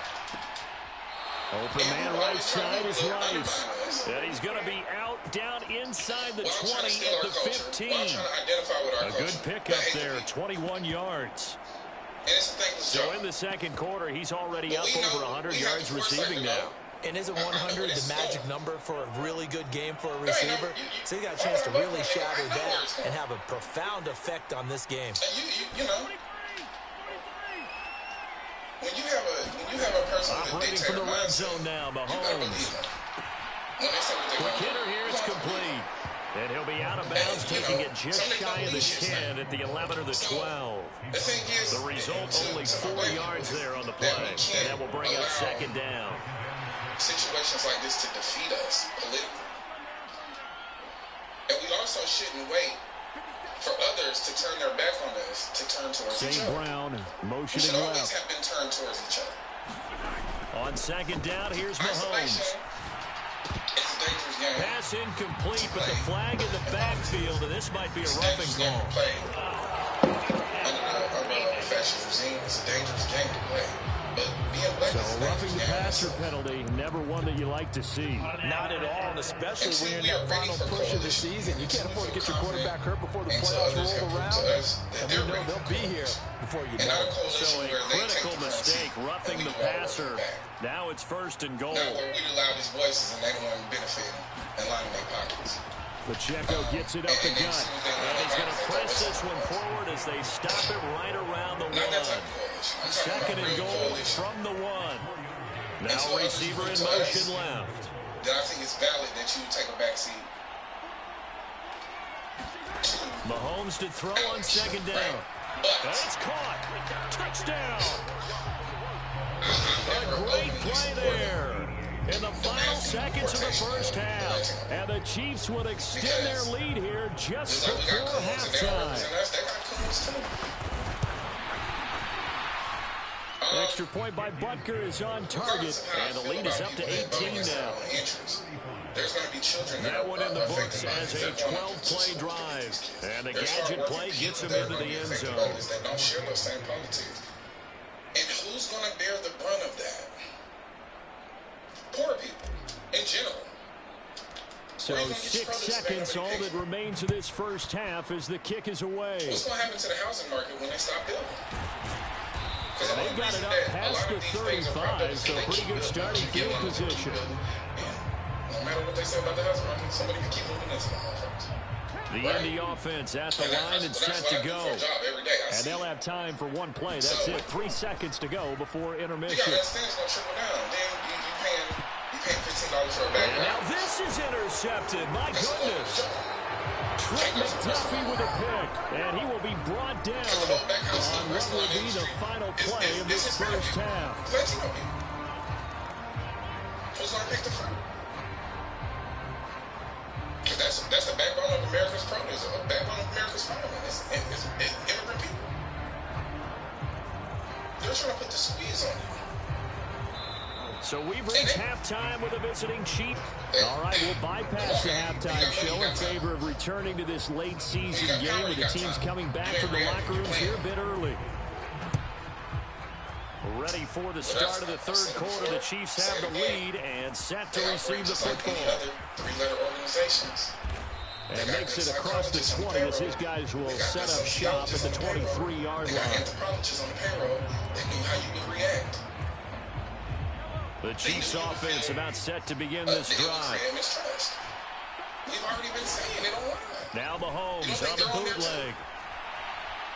Open man right side is Rice. And he's going to be out down inside the 20 at the 15. A good pickup there, 21 yards. So in the second quarter, he's already up over 100 yards receiving now. And isn't 100 the magic number for a really good game for a receiver? So he got a chance to really shatter that and have a profound effect on this game. You know, when you have a person operating from the red zone now, Mahomes. Quick hitter here, it's complete. And he'll be out of bounds, taking it just shy of the 10 at the 11 or the 12. The result, only 4 yards there on the play. And that will bring up second down. Situations like this to defeat us politically. And we also shouldn't wait for others to turn their back on us to turn towards each other. Brown motioning we should always left. have been turned towards each other. On second down, here's Mahomes. It's a dangerous game. Pass incomplete, but the flag in the backfield, and this might be a roughing call. Under the professional regime, it's a dangerous game to play. But being black is a roughing the passer penalty, never one that you like to see. Not at all, and especially when you're in that final push of the season. You can't afford to get your quarterback hurt before the playoffs roll around. And we know they'll be here before you know it. So a critical mistake, roughing the passer. Now it's first and goal. Now we allow these voices, and they don't want to benefit and line in their pockets. Pacheco gets it up the gut, and he's going to press this one forward as they stop him right around the 1. Second and goal from the 1. Now receiver in motion left. Then I think it's valid that you take a back seat. Mahomes to throw on second down. And it's caught. Touchdown. A great play there in the final seconds of the first half. And the Chiefs would extend their lead here just before halftime. Extra point by Butker is on target, and the lead is up to 18 now. There's going to be children that one in the books as a 12-play drive. And the gadget play gets him into the end zone. They don't share those same politics. And who's going to bear the brunt of that? Poor people, in general. So 6 seconds, all that remains of this first half as the kick is away. What's going to happen to the housing market when they stop building? They've got it up past the 35, so pretty good starting field position. No matter what they say about the house. Somebody can keep moving this. The Indy offense at the line and set to go. And they'll have time for one play. That's it. 3 seconds to go before intermission. You got that going to trickle down. Then you paying $15 for a back. And now this is intercepted. My goodness. Trent McDuffie with a pick. And he will be brought down on what will be the final play of this first half. Who's going to pick the fruit? That's the backbone of America's produce. The backbone of America's farming. It's immigrant people. They're trying to put the squeeze on you. So we've reached halftime with a visiting Chief. All right, we'll bypass the halftime show in favor of returning to this late season game with the teams coming back from the locker rooms here a bit early. Ready for the start of the third quarter. The Chiefs have the lead and set to receive the football. Three-letter organizations. And makes it across the 20 as his guys will set up shop at the 23-yard line. Anthropologists on the payroll that knew how you would react. The Chiefs offense about set to begin this drive. We've already been saying it online. Now Mahomes on the bootleg.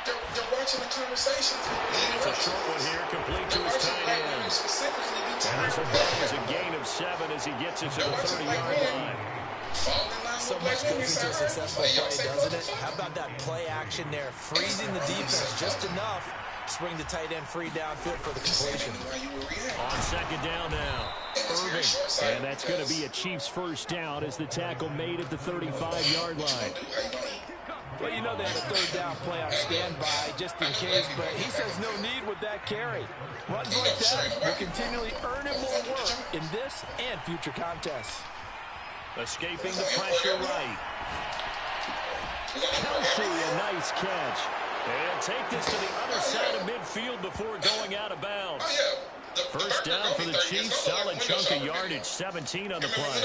They're watching the conversations. It's a short one here, complete to his tight end. And this will bring a gain of 7 as he gets it to the 30-yard line. So much goes into a successful play, doesn't it? How about that play action there? Freezing the defense just enough to swing the tight end free downfield for the completion. On second down now, Irving. And that's going to be a Chiefs first down as the tackle made at the 35-yard line. Well, you know they had a third down play on standby just in case, but he says no need with that carry. Runs like that will continually earn him more work in this and future contests. Escaping the pressure right. Kelsey, a nice catch. And take this to the other side of midfield before going out of bounds. First down for the Chiefs. Solid chunk of yardage, 17 on the play.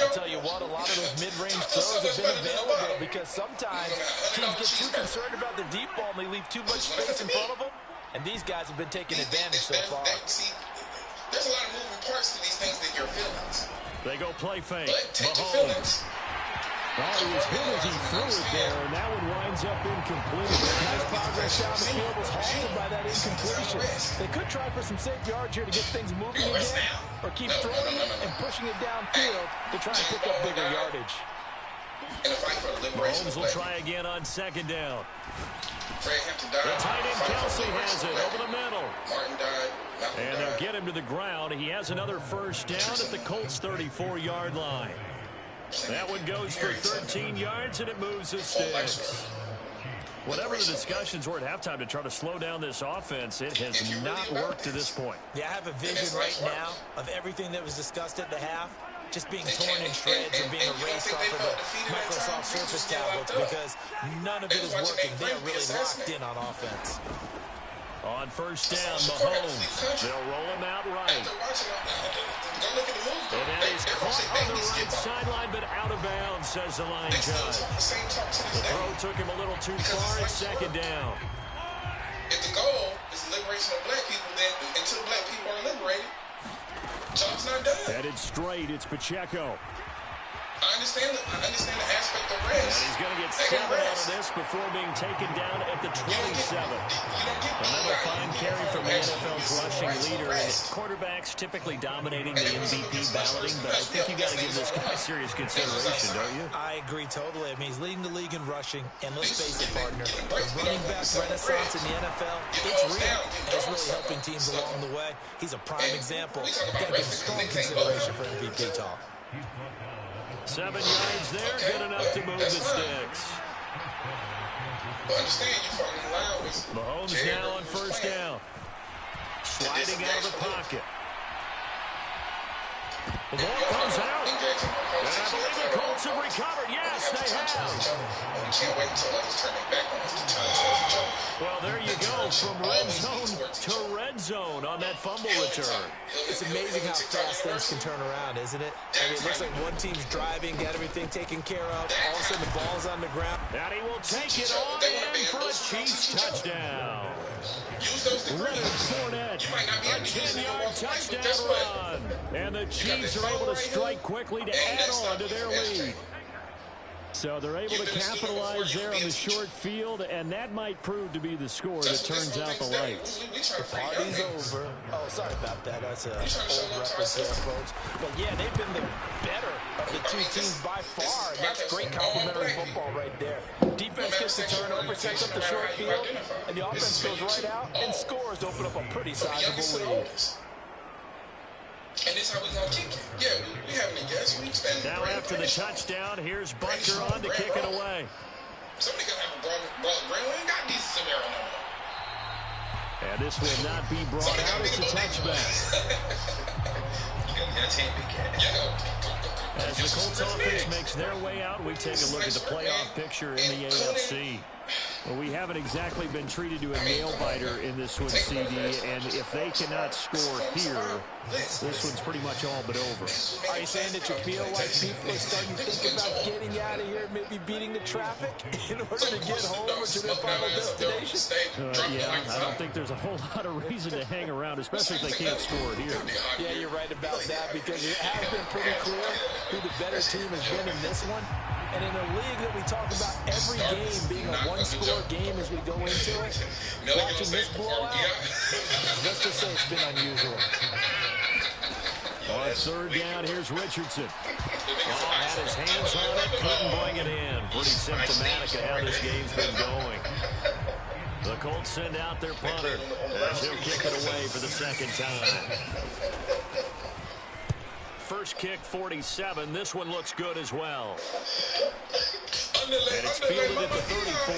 I'll tell you what, a lot of those mid-range throws have been available because sometimes teams get too concerned about the deep ball and they leave too much space in front of them. And these guys have been taking advantage so far. There's a lot of moving parts to these things that your feelings. They go play fake. Mahomes. Oh, he was hit as he threw it there, and that one winds up incomplete. Nice progress down the field was halted by that incompletion. They could try for some safe yards here to get things moving again, or keep throwing it and pushing it downfield to try and pick up bigger yardage. Mahomes will try again on second down. The tight end Kelsey has it over the middle. And they'll get him to the ground. He has another first down at the Colts' 34-yard line. That one goes for 13 yards, and it moves the sticks. Whatever the discussions were at halftime to try to slow down this offense, it has not worked to this point. Yeah, I have a vision right now of everything that was discussed at the half just being torn in shreds or being erased off of the Microsoft Surface tablets because none of it is working. They are really locked in on offense. On first down, Mahomes. They'll roll him out right. And that is caught on the right sideline, but out of bounds, says the line judge. The throw took him a little too far at second down. If the goal is the liberation of black people, then until black people are liberated, job's not done. Headed straight, it's Pacheco. I understand the aspect of rest. And he's going to get 7 out of this before being taken down at the 27. Another fine carry from the NFL's rushing leader. And quarterbacks typically dominating the MVP balloting, but I think you got to give this guy serious consideration, don't you? I agree totally. I mean, he's leading the league in rushing, and let's face it, partner, the running back renaissance in the NFL, it's real, and it's really helping teams along the way. He's a prime example. Got to give him strong consideration for MVP talk. 7 yards there, good enough to move the sticks. Mahomes now on first down. Sliding out of the pocket. The ball comes out. And I believe the Colts have recovered. Yes, they have. Well, there you go. From red zone to red zone on that fumble return. It's amazing how fast things can turn around, isn't it? I mean, it looks like one team's driving, got everything taken care of. All of a sudden, the ball's on the ground. And he will take it on in for a Chiefs touchdown. Leonard Fournette, a 10-yard touchdown run. And the Chiefs are able to strike quickly to add on to their lead. So they're able to capitalize there on the short field, and that might prove to be the score that turns out the lights. The party's over. Oh, sorry about that. That's an old reference there, folks. But, yeah, they've been the better of the two teams by far, and that's great complimentary football right there. Defense gets the turnover, sets up the short field, and the offense goes right out and scores to open up a pretty sizable lead. And this how we gonna kick it. Yeah, we having a guess. We standing. Now after the touchdown, here's Butker on to kick it away. Somebody gotta have a brain. We ain't got decent scenario no more. And this will not be brought out. It's a touchback. As the Colts offense makes their way out, we take a look at the playoff picture in the AFC. Well, we haven't exactly been treated to a nail-biter in this one, CD, and if they cannot score here, this one's pretty much all but over. Are you saying that you feel like people are starting to think about getting out of here, maybe beating the traffic in order to get home or to their final destination? Yeah, I don't think there's a whole lot of reason to hang around, especially if they can't score here. Yeah, you're right about that, because it has been pretty clear who the better team has been in this one. And in a league that we talk about every game being a one-score game as we go into it, watching this blowout, let's just say it's been unusual. On third down, here's Richardson. Had his hands on it, couldn't bring it in. Pretty symptomatic of how this game's been going. The Colts send out their punter as he'll kick it away for the second time. First kick, 47. This one looks good as well. And it's fielded at the 34.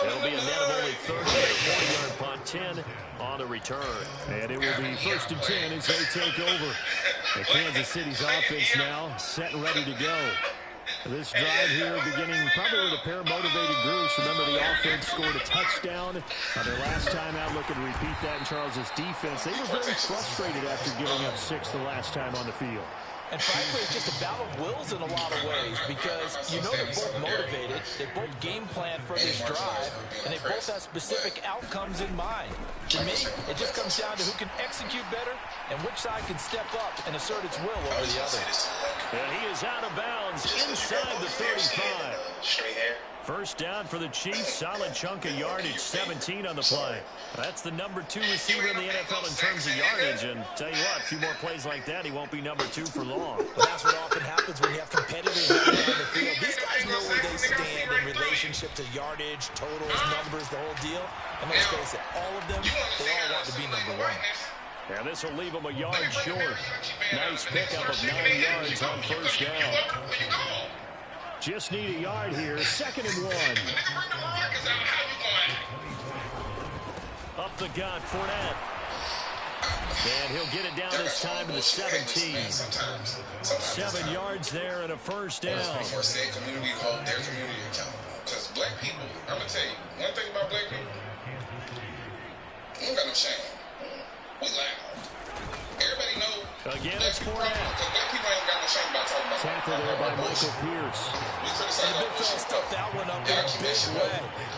It'll be a net of only 30 with a 40-yard punt, 10 on the return. And it will be 1st and 10 as they take over. The Kansas City's offense now set and ready to go. This drive here beginning probably with a pair of motivated groups. Remember, the offense scored a touchdown their last time out. Looking to repeat that in Charles's defense. They were very frustrated after giving up 6 the last time on the field. And frankly, it's just a battle of wills in a lot of ways, because you know they're both motivated, they both game plan for this drive, and they both have specific outcomes in mind. To me, it just comes down to who can execute better and which side can step up and assert its will over the other. And he is out of bounds inside the 35. Straight hair. First down for the Chiefs. Solid chunk of yardage, 17 on the play. That's the number 2 receiver in the NFL in terms of yardage. And tell you what, a few more plays like that, he won't be number 2 for long. Well, that's what often happens when you have competitors out there on the field. These guys know where they stand in relationship to yardage, totals, numbers, the whole deal. And let's face it, all of them, they all want to be number 1. And this will leave him a yard short. Nice pickup of 9 yards on first down. Just need a yard here. 2nd and 1. Up the gut, Fournette. And he'll get it down this time to the 17. 7 yards there and a first down. Or say community hold their community accountable. Because black people, I'm going to tell you, one thing about black people, we don't got no shame. We loud. Everybody know. Again, it's Fournette. Black people ain't got no shame about talking about. Tackle there by Michael Pierce. And the big fella stuffed that one up in a big way.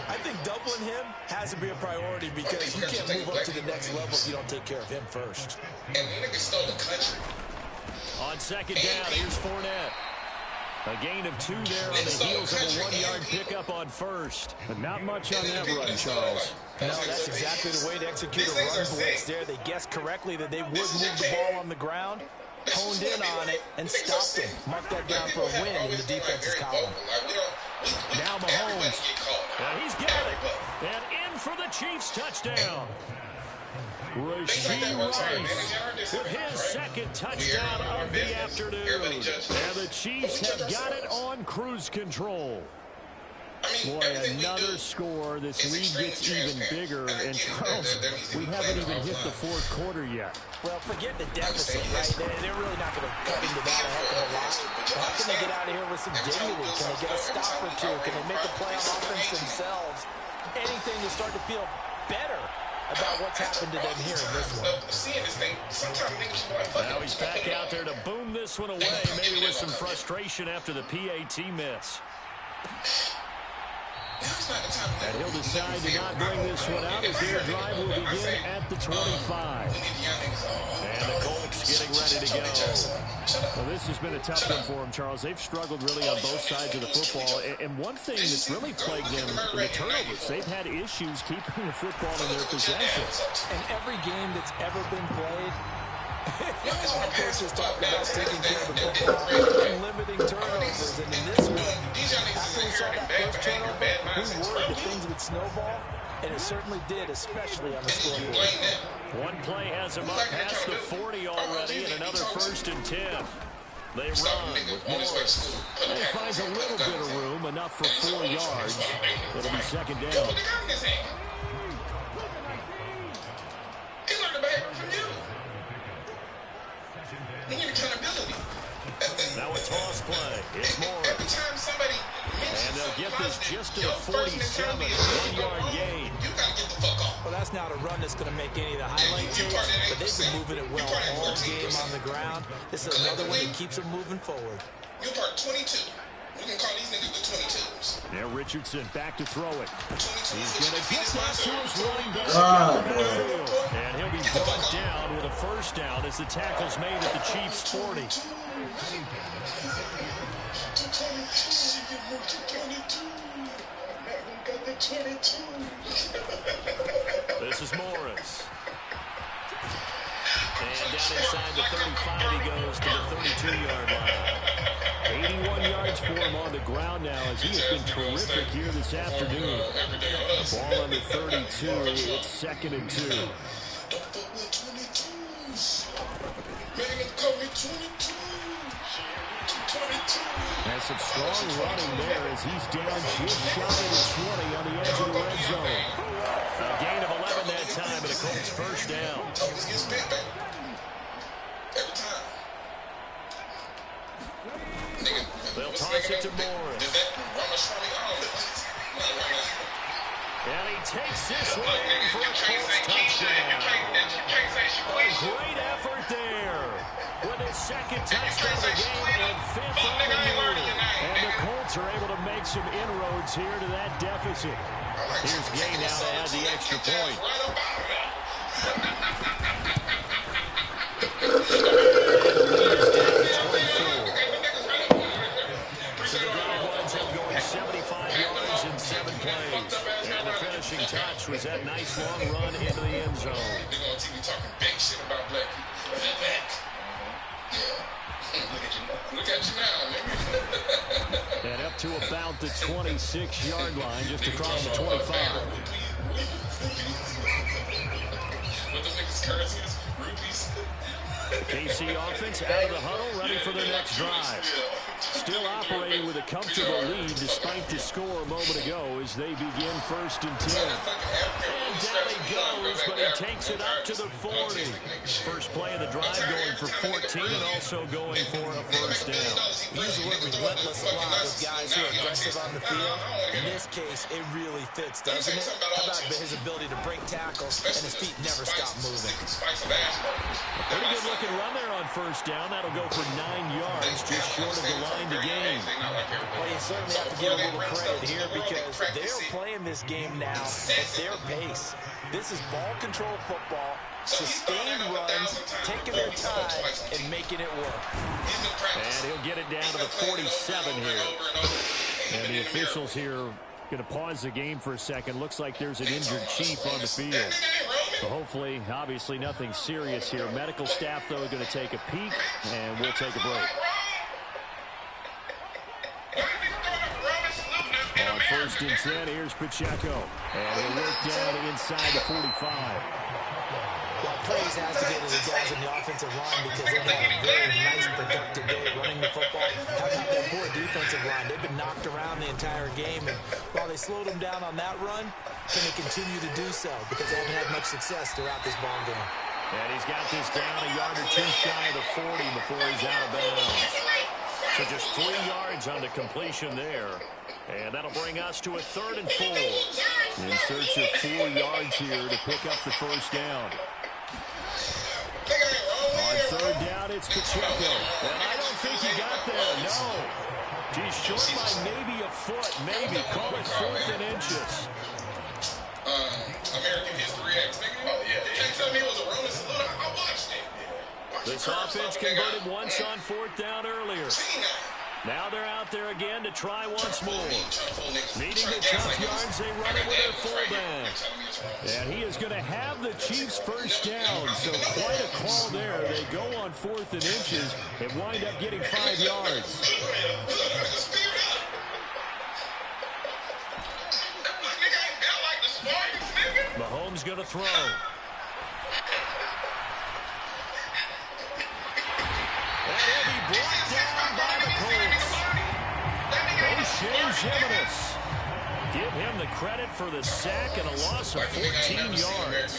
I think doubling him has to be a priority, because you can't move up to the next level if you don't take care of him first. And the niggas stole the country. On second down, here's Fournette. A gain of 2 there on the heels of a 1-yard pickup on first. But not much on that run, Charles. No, that's exactly the way to execute a run blitz there. They guessed correctly that they would move the ball on the ground, honed in on it, and stopped him. Mark that down for a win in the defense's column. Now Mahomes. And he's got it. And in for the Chiefs' touchdown. Rasheed Rice with his 2nd touchdown of the afternoon. And the Chiefs have got it on cruise control. Boy, another score. This lead gets even bigger. And Charles, we haven't even hit the 4th quarter yet. Well, forget the deficit, right? They're really not going to cut into that a heck of a lot. But how can they get out of here with some dignity? Can they get a stop or 2? Can they make a play on offense themselves? Anything to start to feel better about what's happened to them here in this one. Now he's back out there to boom this one away, maybe with some frustration after the PAT miss. And he'll decide to not bring this one out as their drive will begin at the 25. And the Colts getting ready to go. Well, this has been a tough one for them, Charles. They've struggled really on both sides of the football. And one thing that's really plagued them in the turnovers, they've had issues keeping the football in their possession. And every game that's ever been played, all coaches talk about taking care of the football and limiting turnovers. And in this one, after we saw that first turnover, we worried that things would snowball. And it certainly did, especially on the scoreboard. One play has him up past the 40 already, and another 1st and 10. They run with Morris. And he finds a little bit of room, enough for 4 yards. It'll be 2nd down. He learned the behavior from you. You need accountability. Now a toss play. It's Morris. Every time somebody and they'll get this just to the 47, 1-yard gain. You gotta get the fuck off. Well, that's not a run that's going to make any of the highlight tapes, but they've been moving it well all game on the ground. This is another one that keeps them moving forward. You part 22. We can call these niggas the 22s. Now Richardson back to throw it. He's going to get that to his running back. And he'll be brought down with a 1st down as the tackle's made at the Chiefs' 40. This is Morris. And down inside the 35 he goes to the 32-yard line. 81 yards for him on the ground now as he has been terrific here this afternoon. Ball under 32. It's 2nd and 2. Has some strong running there as he's down just shy of the 20 on the edge of the red zone. A gain of 11 that time, and a Colts 1st down. Every time. They'll toss it to Morris. And he takes this one in for a Colts touchdown. A great effort there. With his 2nd touchdown of the game and 5th on the year. And the Colts are able to make some inroads here to that deficit. Here's Gay now to add the extra point. So the drive winds up going 75 yards in 7 plays. And the finishing touch was that nice long run into the end zone. They're going to TV talking big shit about black people. Look at you now, nigga. And up to about the 26-yard line, just across the 25. What the niggas currency is? Rupees? KC offense out of the huddle, ready for their next drive. Still operating with a comfortable lead despite the score a moment ago as they begin 1st and 10. And down he goes, but he takes it up to the 40. First play of the drive going for 14 and also going for a 1st down. We use the word relentless a lot with guys who are aggressive on the field. In this case, it really fits, doesn't it? How about his ability to break tackles and his feet never stop moving? A pretty good looking run there on 1st down. That'll go for 9 yards, just short of the line to gain. Well, you certainly have to give a little credit here because they're playing this game now at their pace. This is ball control football, sustained runs, taking their time, and making it work. And he'll get it down to the 47 here. And the officials here going to pause the game for a second. Looks like there's an injured Chief on the field. So hopefully, obviously, nothing serious here. Medical staff, though, going to take a peek, and we'll take a break. On 1st and 10, here's Pacheco. And he'll work down inside the 45. Well, praise has to go to the guys in the offensive line because they've had a very nice, productive day running the football. How about that poor defensive line? They've been knocked around the entire game, and while they slowed them down on that run, can they continue to do so? Because they haven't had much success throughout this ball game. And he's got this down a yard or 2 shy of the 40 before he's out of bounds. So just 3 yards on the completion there. And that'll bring us to a 3rd and 4. In search of 4 yards here to pick up the 1st down. On 3rd down, it's Pacheco. And I don't think he got there, no. He's short by maybe a foot, maybe. Call it 4th and inches. American History X, nigga. Oh, yeah. You can't tell me it was a Roman salute. I watched it. Yeah. This offense converted once on 4th down earlier. Now they're out there again to try once more. Needing the tough yards, they run it with their fullback. And he is going to have the Chiefs first down, so quite a call there. They go on 4th and inches and wind up getting 5 yards. Mahomes going to throw. And he'll be brought down by the Colts. O'Shea Jimenez. Give him the credit for the sack and a loss of 14 yards.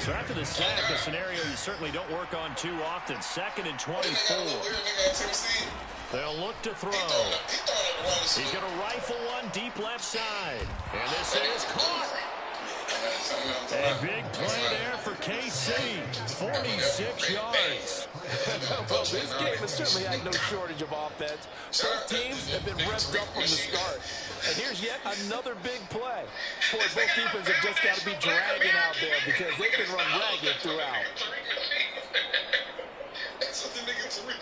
So after the sack, a scenario you certainly don't work on too often. 2nd and 24. They'll look to throw. He's going to rifle one deep left side. And this is caught. A big play there for KC. 46 yards. Well, this game has certainly had no shortage of offense. Both teams have been revved up from the start. And here's yet another big play. Boy, both defenses have just got to be dragging out there because they've been run ragged throughout. That's what the nigga Tariq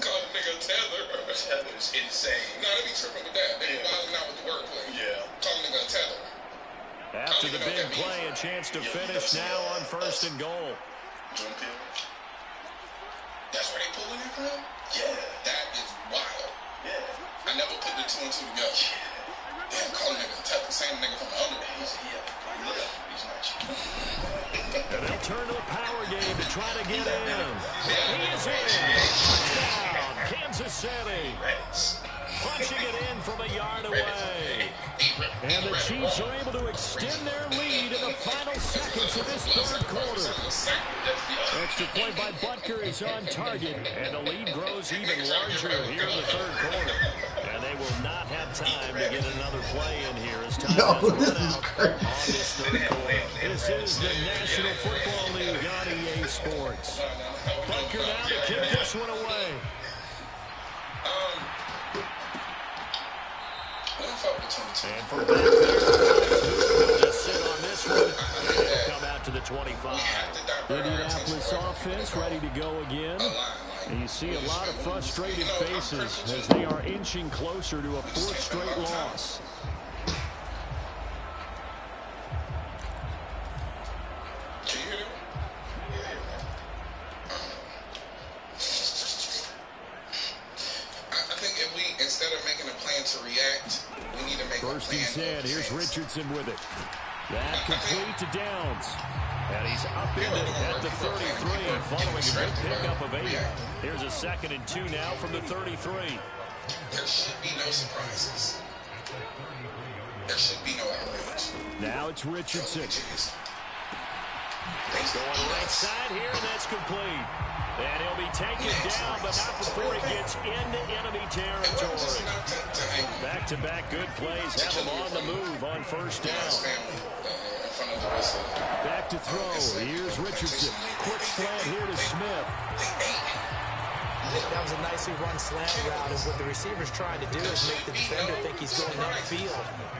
call the nigga tether. Tether is insane. No, they be tripping with that. They be wilding out with the wordplay. Yeah. Call the nigga a tether. After the big play, a chance to finish now on 1st and goal. That's where they pulling it from? Yeah. That is wild. Yeah. I never put the 2 and 2 together. Damn, call the nigga a tether. Same nigga from the other days. Yeah. He's not cheap. And they'll turn to the power game to try to get in. He is in. Touchdown, Kansas City. Punching it in from a yard away. And the Chiefs are able to extend their lead in the final seconds of this 3rd quarter. Extra point by Butker is on target, and the lead grows even larger here in the 3rd quarter. And they will not have time to get another play in here as time has run out on this 3rd quarter. This is the National Football League on EA Sports. Butker now to kick this one away. And from back there, just sit on this one, and they'll come out to the 25. Indianapolis offense ready to go again. And you see a lot of frustrated faces as they are inching closer to a 4th straight loss. Instead of making a plan to react, we need to make 1st and 10. Here's Richardson with it. That complete to Downs. And he's upended at the 33 following a good pickup of 8. Here's a 2nd and 2 now from the 33. There should be no surprises. There should be no outrage. Now it's Richardson. Going right side here, and that's complete. And he'll be taken down, but not before he gets into enemy territory. Back-to-back good plays have him on the move on 1st down. Back to throw. Here's Richardson. Quick slant here to Smith. That was a nicely run slant route, and what the receiver's trying to do is make the defender think he's going upfield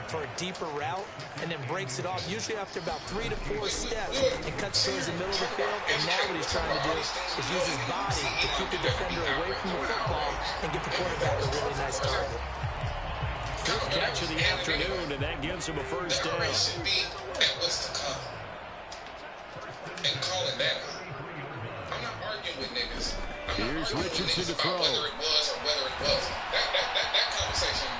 for a deeper route, and then breaks it off, usually after about 3 to 4 steps, and cuts towards the middle of the field. And now what he's trying to do is use his body to keep the defender away from the football and get the quarterback a really nice target. 5th catch of the afternoon, and that gives him a 1st down. Should be at what's to come. And calling that out. I'm not arguing with niggas. Here's Richardson to throw. Whether it was or whether it wasn't. That conversation,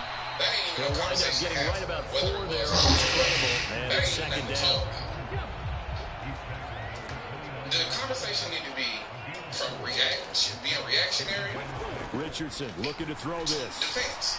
that ain't even They'll a wind up conversation. getting right about 4 there on the scramble, and it's 2nd down. The conversation need to be from being reactionary. Richardson looking to throw this. Defense.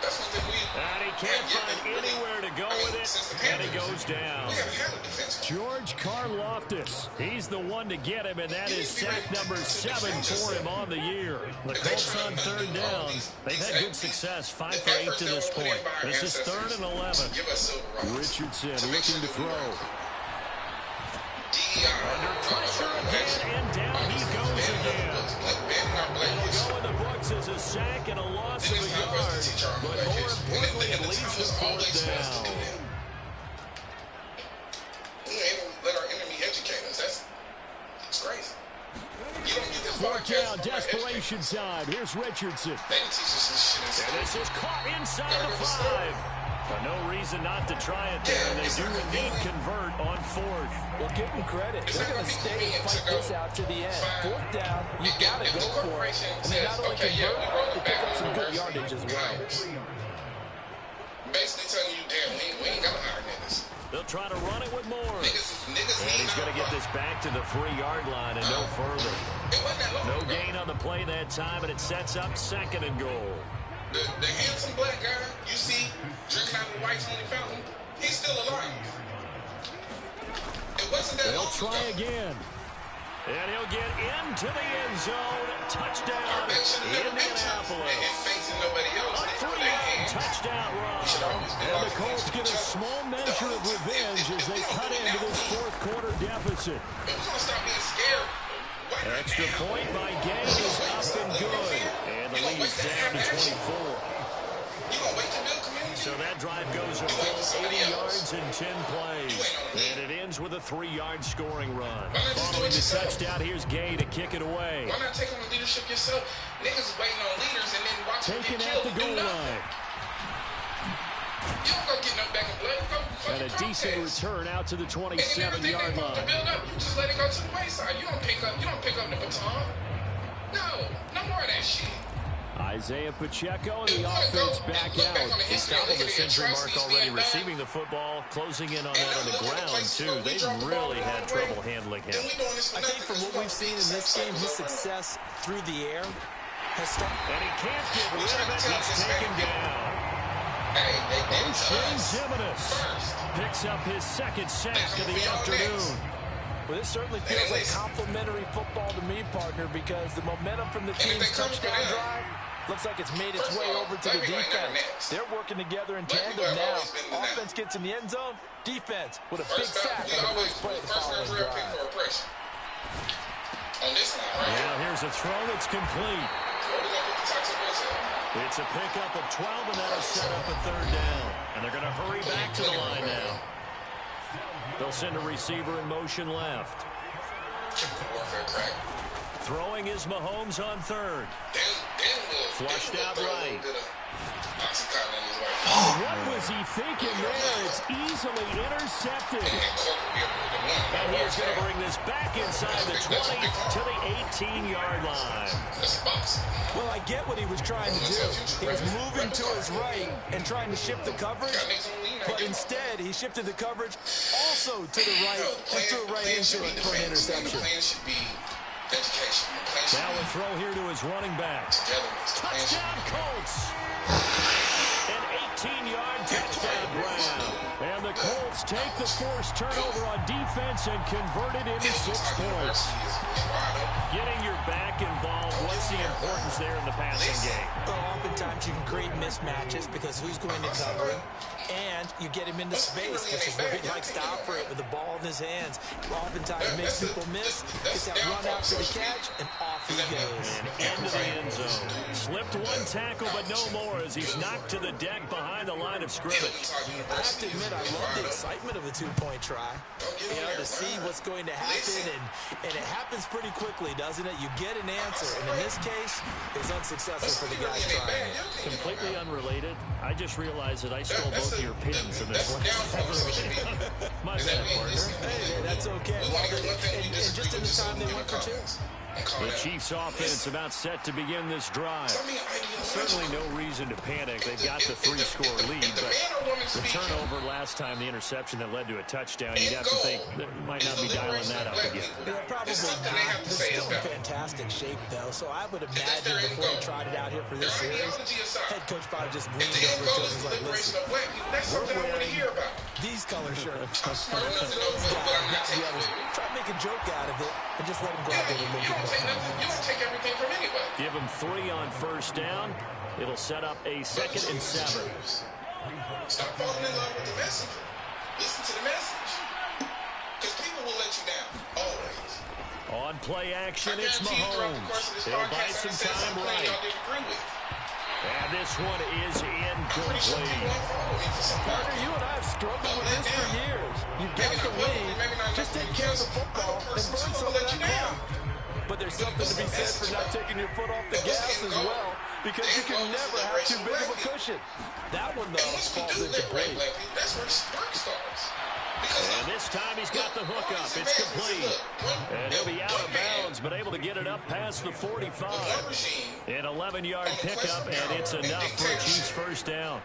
That's one thing we. And he can't find anywhere to go with it, and he goes down. We haven't had a defense. George Karlaftis, he's the one to get him, and that is sack number 7 for him on the year. The Colts on 3rd down. They've had good success, 5 for 8 to this point. This is 3rd and 11. Richardson looking to throw. Under pressure again, and down he goes again. It'll go in the books as a sack and a loss of a yard, but more importantly, it leads to fourth down. We ain't able to let our enemy educate us. That's crazy. You don't get this fourth down, desperation time. Here's Richardson. They can teach us this shit. And this is caught inside the 5. No reason not to try it there, and they do indeed convert on fourth. Well, give them credit. They're going to stay and fight this out to the end. Fourth down, you got to go for it. And they not only convert, they pick up some good yardage as well. Basically telling you, damn, we ain't got to hire niggas. They'll try to run it with more. Niggas And he's going to get this back to the 3-yard line and no further. No gain on the play that time, and it sets up 2nd and goal. The handsome black guy you see drinking out of the white's only fountain, he's still alive. It wasn't that They'll try again. And he'll get into the end zone. Touchdown, Indianapolis. A 3-yard touchdown run. And the Colts get a small measure of revenge as they cut into this fourth quarter deficit. Extra point by Gang is up and good. And the lead's down to 24. So that drive goes a full 80 yards in 10 plays. And it ends with a 3-yard scoring run. Following the touchdown, here's Gay to kick it away. Why not take on the leadership yourself? Niggas is waiting on leaders and then watch them Taken get at killed. the goal line. You don't go get no back and blood. And a decent return out to the 27-yard line. To build up, you just let it go to the wayside. You don't pick up the baton. No more of that shit. Isaiah Pacheco and the offense back out. He's top of the century mark already receiving the football, closing in on that on the ground, too. They've really had trouble handling him. I think from what we've seen in this game, his success through the air has started. And he can't get rid of it. He's taken down. O'Shea Jimenez picks up his 2nd sack of the afternoon. Well, this certainly feels like complimentary football to me, partner, because the momentum from the team's touchdown drive looks like it's made its way over to the defense. They're working together in tandem now. Offense gets in the end zone. Defense with a big sack on the first play of the following drive. Now here's a throw that's complete. It's a pickup of 12, and that'll set up a 3rd down. And they're going to hurry back to the line now. They'll send a receiver in motion left. Throwing is Mahomes on 3rd. Flushed out right. What was he thinking there? It's easily intercepted. And he's going to bring this back inside the 20 to the 18-yard line. Well, I get what he was trying to do. He was moving to his right and trying to shift the coverage, but instead he shifted the coverage also to the right and threw it right into it for an interception. Now a throw here to his running back. Touchdown, Colts. An 18-yard touchdown grab. And the Colts take the forced turnover on defense and convert it into 6 points. Getting your back involved, what's the importance there in the passing game? Well, oftentimes you can create mismatches because who's going to cover him, and you get him into space, which is where he likes to operate with the ball in his hands. Oftentimes makes people miss, gets that run out to the catch, and off he goes. And into the end zone. Slipped one tackle, but no more as he's knocked to the deck behind the line of scrimmage. I have to admit, I love the excitement of a 2-point try. You know, to see what's going to happen, and it happens pretty quickly, doesn't it? You get an answer, and in this case, it's unsuccessful for the guy trying it. Completely unrelated. I just realized that I stole both of your pins in this last. My bad, partner. Hey, that's okay. Well, and just in the time they went for 2. The Chiefs' offense about set to begin this drive. Certainly no reason to panic. They've got the 3-score lead, but the turnover last time, the interception that led to a touchdown, you'd have to think they might not be dialing that up again. Yeah, probably not. They're still in fantastic shape, though, so I would imagine before he tried it out here for this series, head coach probably just leaned over to him and was like, listen, we're wearing these color shirts. Try to make a joke out of it and just let him go out there a little bit more. You don't take everything from anybody. Give him 3 on first down. It'll set up a 2nd and 7. Stop falling in love with the message. Listen to the message. Because people will let you down. On play action, it's Mahomes. He'll buy some time right. And this one is incomplete. Partner, you and I have struggled with this for years. You get the lead, just take care of the football and burn some of that clock. But there's something to be said for not taking your foot off the gas as well, because you can never have too big of a cushion. That one, though, falls incomplete. That's where work starts. And this time he's got the hook up. It's complete. And he'll be out of bounds, but able to get it up past the 45. An 11-yard pickup, and it's enough for a Chiefs first down.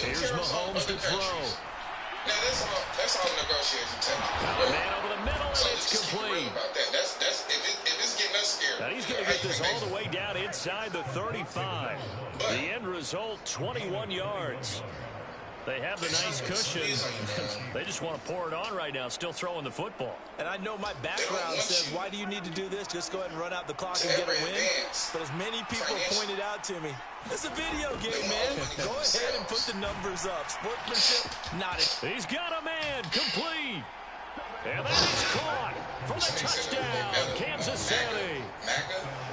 Here's Mahomes to throw. Now, that's all negotiation technique. Man over the middle, and it's complete. If it's getting us scared. Now he's going to get this all the way down inside the 35. The end result, 21 yards. They have the nice cushion. They just want to pour it on right now, still throwing the football. And I know my background says, why do you need to do this? Just go ahead and run out the clock and get a win. But as many people pointed out to me, it's a video game, man. Go ahead and put the numbers up. Sportsmanship, not it. He's got a man, complete. And that is caught for the touchdown, Kansas City.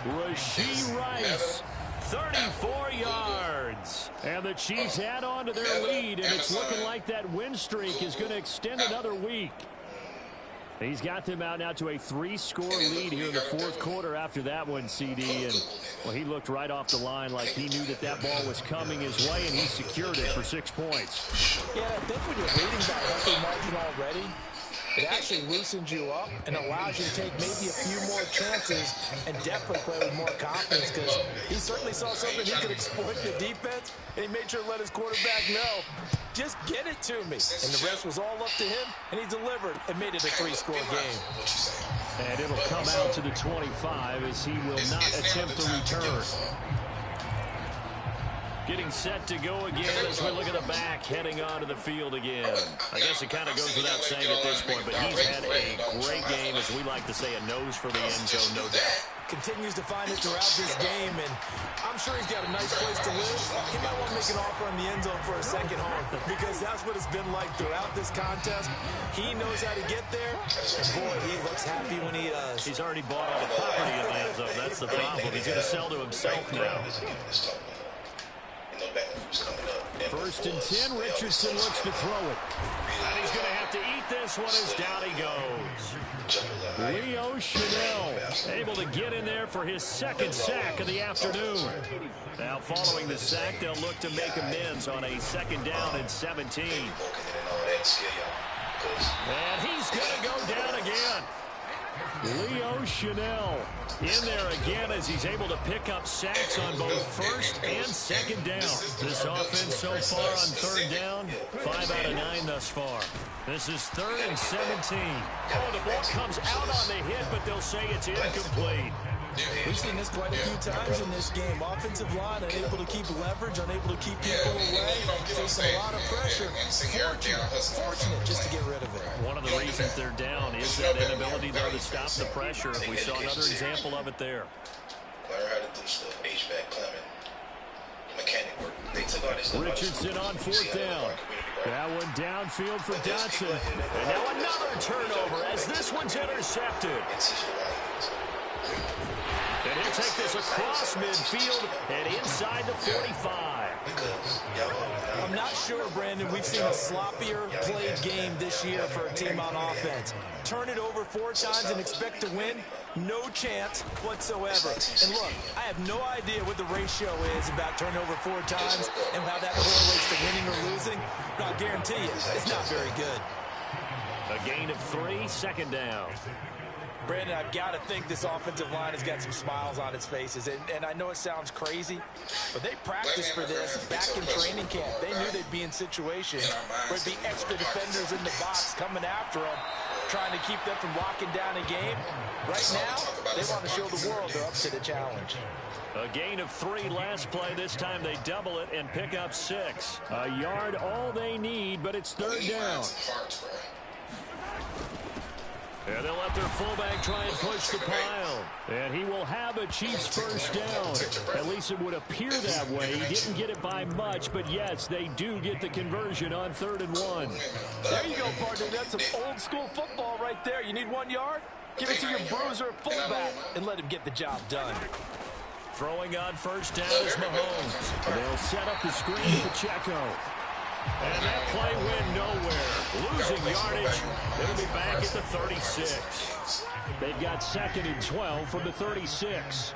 Rashee Rice, 34 yards. And the Chiefs add on to their lead, and it's looking like that win streak is going to extend another week. He's got them out now to a 3-score lead here in the fourth quarter after that one, CD. And, well, he looked right off the line like he knew that that ball was coming his way, and he secured it for 6 points. Yeah, I think when you're leading by healthy margin already, it actually loosens you up and allows you to take maybe a few more chances and definitely play with more confidence, because he certainly saw something he could exploit the defense, and he made sure to let his quarterback know, just get it to me. And the rest was all up to him, and he delivered and made it a 3-score game. And it'll come out to the 25 as he will not attempt to return. Getting set to go again as we look at the back, heading onto the field again. I guess it kind of goes without saying at this point, but he's had a great game, as we like to say, a nose for the end zone, no doubt. Continues to find it throughout this game, and I'm sure he's got a nice place to live. He might want to make an offer on the end zone for a second home, because that's what it's been like throughout this contest. He knows how to get there, and boy, he looks happy when he does. He's already bought all the property in the end zone. That's the problem. He's going to sell to himself now. First and 10, Richardson looks to throw it. And he's going to have to eat this one as down he goes. Leo Chanel able to get in there for his second sack of the afternoon. Now following the sack, they'll look to make amends on a 2nd down and 17. And he's going to go down again. Leo Chanel in there again as he's able to pick up sacks on both 1st and 2nd down. This offense so far on 3rd down, 5 out of 9 thus far. This is 3rd and 17. Oh, the ball comes out on the hit, but they'll say it's incomplete. We've seen this quite a few times in this game. Offensive line unable to keep leverage, unable to keep people away, facing a lot of pressure. Fortunate just to get rid of it. One of the reasons they're down is that inability, though, to stop the pressure. We saw another example of it there. Learn how to do stuff. HVAC, plumbing, mechanic work. They took all this stuff. Richardson on 4th down. That one downfield for Dotson. And now another turnover as this one's intercepted. And he'll take this across midfield and inside the 45. I'm not sure, Brandon, we've seen a sloppier played game this year for a team on offense. Turn it over 4 times and expect to win? No chance whatsoever. And look, I have no idea what the ratio is about turnover 4 times and how that correlates to winning or losing. But I'll guarantee you, it's not very good. A gain of 3, 2nd down. Brandon, I've got to think this offensive line has got some smiles on its faces. And I know it sounds crazy, but they practiced for this back in training camp. They knew they'd be in situations where there'd be extra defenders in the box coming after them, trying to keep them from locking down a game. Right now, they want to show the world they're up to the challenge. A gain of 3 last play. This time they double it and pick up 6. A yard all they need, but it's 3rd down. And they'll let their fullback try and push the pile. And he will have a Chiefs first down. At least it would appear that way. He didn't get it by much, but yes, they do get the conversion on 3rd and 1. There you go, partner. That's some old-school football right there. You need 1 yard? Give it to your bruiser fullback and let him get the job done. Throwing on first down is Mahomes. They'll set up the screen to Pacheco. And that play went nowhere. Losing yardage. It'll be back at the 36. They've got 2nd and 12 from the 36.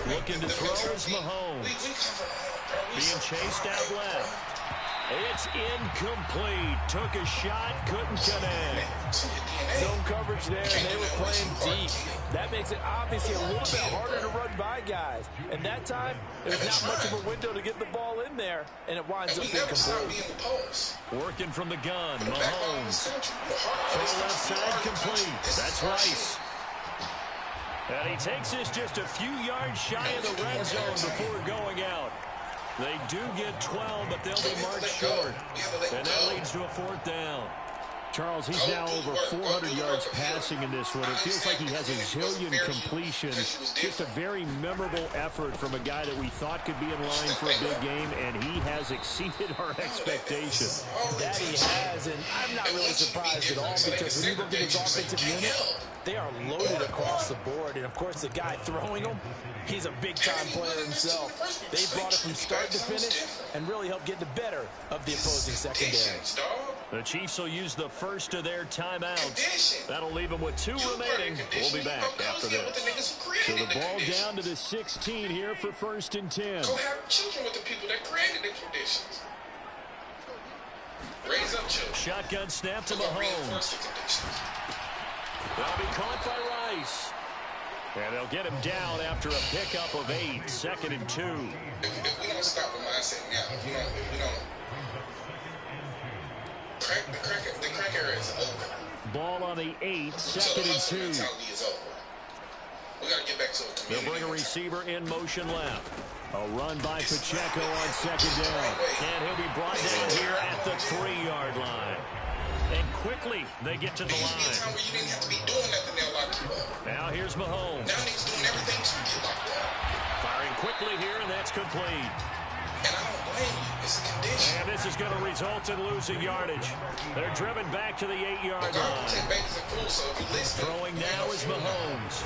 Looking to throw is Mahomes. Being chased out left. It's incomplete. Took a shot, couldn't connect. Zone coverage there, and they were playing deep. That makes it obviously a little bit harder to run by guys. And that time, there's not much of a window to get the ball in there, and it winds up incomplete. Working from the gun, Mahomes. Throw left side complete. That's Rice. And he takes this just a few yards shy of the red zone before going out. They do get 12, but they'll be marked short. And that leads to a 4th down. Charles, he's now over 400 yards passing in this one. It feels like he has a zillion completions. Just a very memorable effort from a guy that we thought could be in line for a big game, and he has exceeded our expectations. That he has, and I'm not really surprised at all, because when you look at his offensive unit, they are loaded across the board. And, of course, the guy throwing them, he's a big-time player himself. They brought it from start to finish and really helped get the better of the opposing secondary. The Chiefs will use the first of their timeouts. That'll leave them with 2 remaining. We'll be back after this. So the ball down to the 16 here for 1st and 10. Go have children with the people that created the conditions. Raise up children. Shotgun snap to Mahomes. That'll be caught by Rice. And they'll get him down after a pickup of 8. 2nd and 2. If we don't stop the mindset now, if we don't the crack era is over. Ball on the 8, 2nd and 2. Mentality is over. We got to get back to a community. They'll bring a receiver in motion left. A run by Pacheco on 2nd down. And he'll be brought down here at the 3-yard line. And quickly, they get to the line. Time where you didn't have to be doing nothing, they'll lock you up. Now here's Mahomes. Now he's doing everything to get locked up. Firing quickly here, and that's complete. And I don't blame you. It's a condition. And this is going to result in losing yardage. They're driven back to the 8-yard line. Throwing now is Mahomes.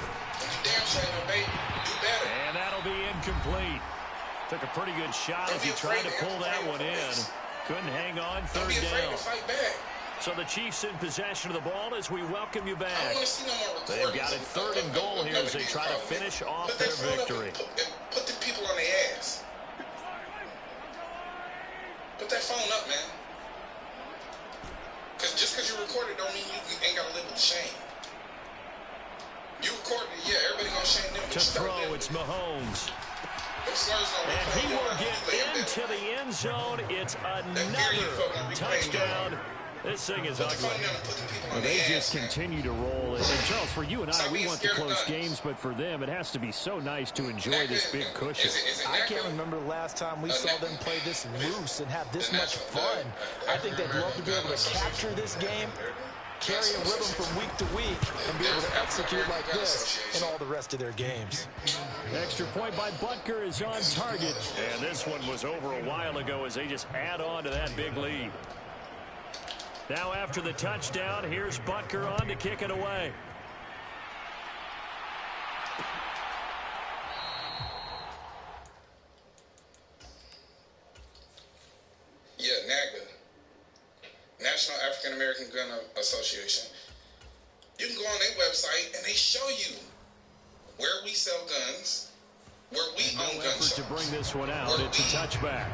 And that'll be incomplete. Took a pretty good shot as he tried to pull that one in. Couldn't hang on. 3rd down. So the Chiefs in possession of the ball as we welcome you back. They've got it 3rd and goal here as they try to finish off their victory. Put the people on their ass. Put that phone up, man. Because just because you recorded don't mean you ain't got to live with the shame. You recorded it, yeah, everybody going to shame them. To throw, it's Mahomes. And he will get into the end zone. It's another touchdown. This thing is ugly. Well, they just continue to roll. And Charles, for you and I, we want the close games, but for them, it has to be so nice to enjoy this big cushion. I can't remember the last time we saw them play this loose and have this much fun. I think they'd love to be able to capture this game, carry a rhythm from week to week, and be able to execute like this in all the rest of their games. Extra point by Butker is on target. And this one was over a while ago as they just add on to that big lead. Now after the touchdown, here's Butker on to kick it away. Yeah, NAGA, National African American Gun Association. You can go on their website and they show you where we sell guns, where we own gun shops. To bring this one out, it's a touchback.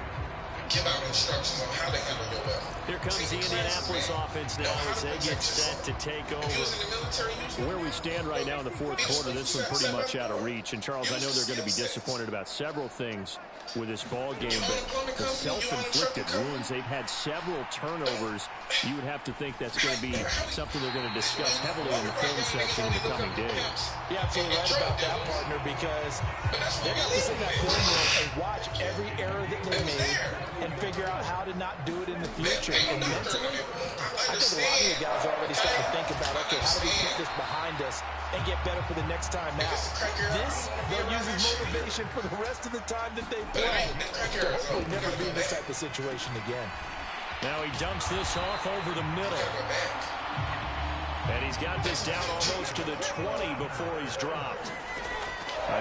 Give out instructions on how to handle your weapon. Here comes the Indianapolis offense now as they get set to take over. Where we stand right now in the 4th quarter, this one pretty much out of reach. And, Charles, I know they're going to be disappointed about several things with this ball game, but the self-inflicted wounds, they've had several turnovers. You would have to think that's going to be something they're going to discuss heavily in the film section in the coming days. You're absolutely right about that, partner, because they're going to sit in that film room and watch every error that they made and figure out how to not do it in the future. And mentally, I think a lot of the guys are already starting to think about, okay, how do we put this behind us and get better for the next time out? This, they'll use as motivation for the rest of the time that they play to hopefully never be in this type of situation again. Now he dumps this off over the middle. And he's got this down almost to the 20 before he's dropped.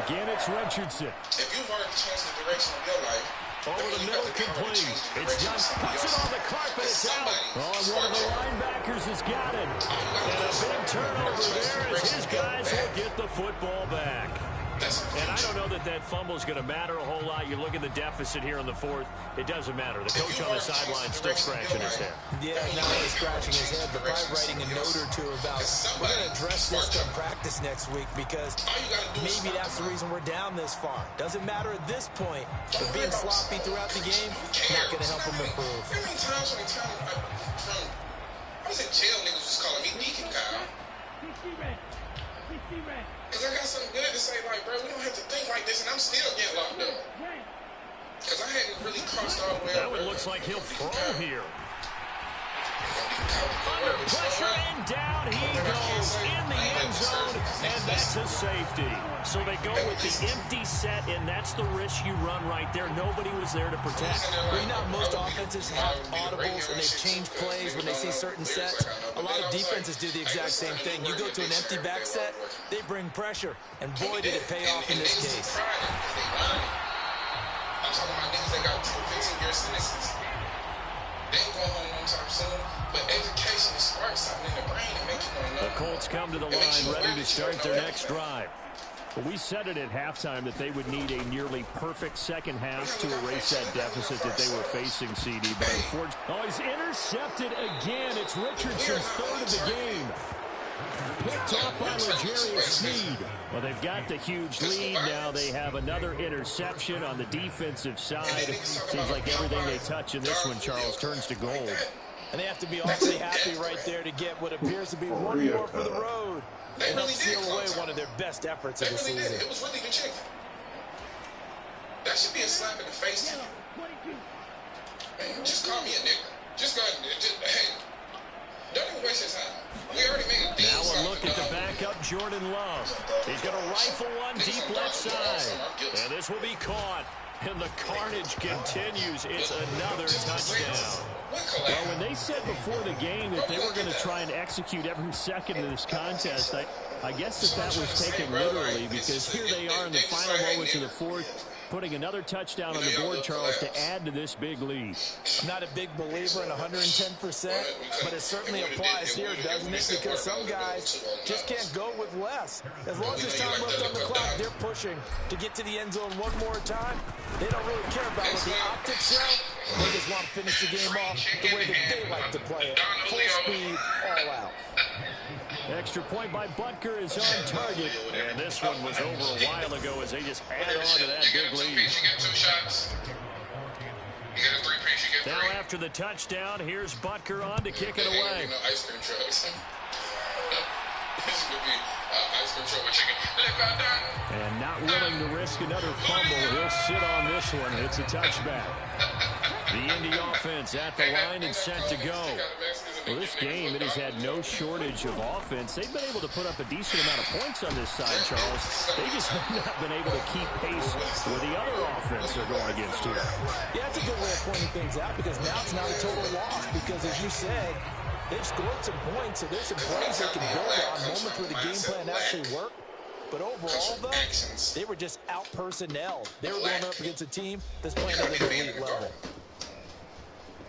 Again, it's Richardson. If you've already changed the direction of your life, over the middle, complete. It's done. Puts it on the carpet. It's out. Oh, and one of the linebackers has got it. And a big turnover there as his guys will get the football back. And I don't know that that fumble is going to matter a whole lot. You look at the deficit here in the fourth. It doesn't matter. The coach on the sideline still scratching his head. Yeah, not only scratching his head, but probably writing a note or two about, we're going to address this in practice next week because maybe that's the reason we're down this far. Doesn't matter at this point, but being sloppy throughout the game, not going to help him improve. How many times when I was in jail, niggas was calling me Deacon Kyle. Because I got something good to say, like, bro, we don't have to think like this, and I'm still getting locked up. Because I hadn't really crossed all the way That over. one looks like he'll throw here. Under pressure, and down he goes in the end zone, and that's a safety. So they go with the empty set, and that's the risk you run right there. Nobody was there to protect. Well, you know, most offenses have audibles, and they've changed plays when they see certain sets. A lot of defenses do the exact same thing. You go to an empty back set, they bring pressure, and boy, did it pay off in this case. I'm talking about niggas that got 2 15-year sentences. They ain't going home no time soon, but education sparks something in the brain and make you want to know. The Colts come to the line ready to start their next drive. Well, we said it at halftime that they would need a nearly perfect second half to erase that deficit that they were facing, CD. But unfortunately, he's intercepted again. It's Richardson's third of the game. Picked off by L'Jarius Sneed. Well, they've got the huge lead now. They have another interception on the defensive side. Seems like everything they touch in this one, Charles, turns to gold. And they have to be awfully happy right there to get what appears to be one more for the road. And help seal away one of their best efforts of the season. It was really the chicken. That should be a slap in the face to you. Man, just call me a nigga. Just go ahead. Hey, don't even waste your time. We already made a deal. Now a look at the backup, Jordan Love. He's going to rifle one deep left side. And this will be caught. And the carnage continues. It's another touchdown. Well, when they said before the game that they were going to try and execute every second of this contest, I guess that was taken literally, because here they are in the final moments of the fourth, putting another touchdown on the board, Charles, to add to this big lead. I'm not a big believer in 110%, but it certainly applies here, doesn't it? Because some guys just can't go with less. As long as there's time left on the clock, they're pushing to get to the end zone one more time. They don't really care about what the optics show. They just want to finish the game off the way that they like to play it. Full speed, all out. Extra point by Butker is on target. And this one was over a while ago as they just add on to that big lead. Now after the touchdown, here's Butker on to kick it away. And not willing to risk another fumble, he'll sit on this one. It's a touchback. The Indy offense at the line and set to go. Well, this game, it has had no shortage of offense. They've been able to put up a decent amount of points on this side, Charles. They just have not been able to keep pace with the other offense they're going against here. Yeah, that's a good way of pointing things out, because now it's not a total loss, because as you said, they've scored some points, so there's some plays they can build on, moments where the game plan actually worked. But overall, though, they were just out-personnelled. They were going up against a team that's playing at an elite level.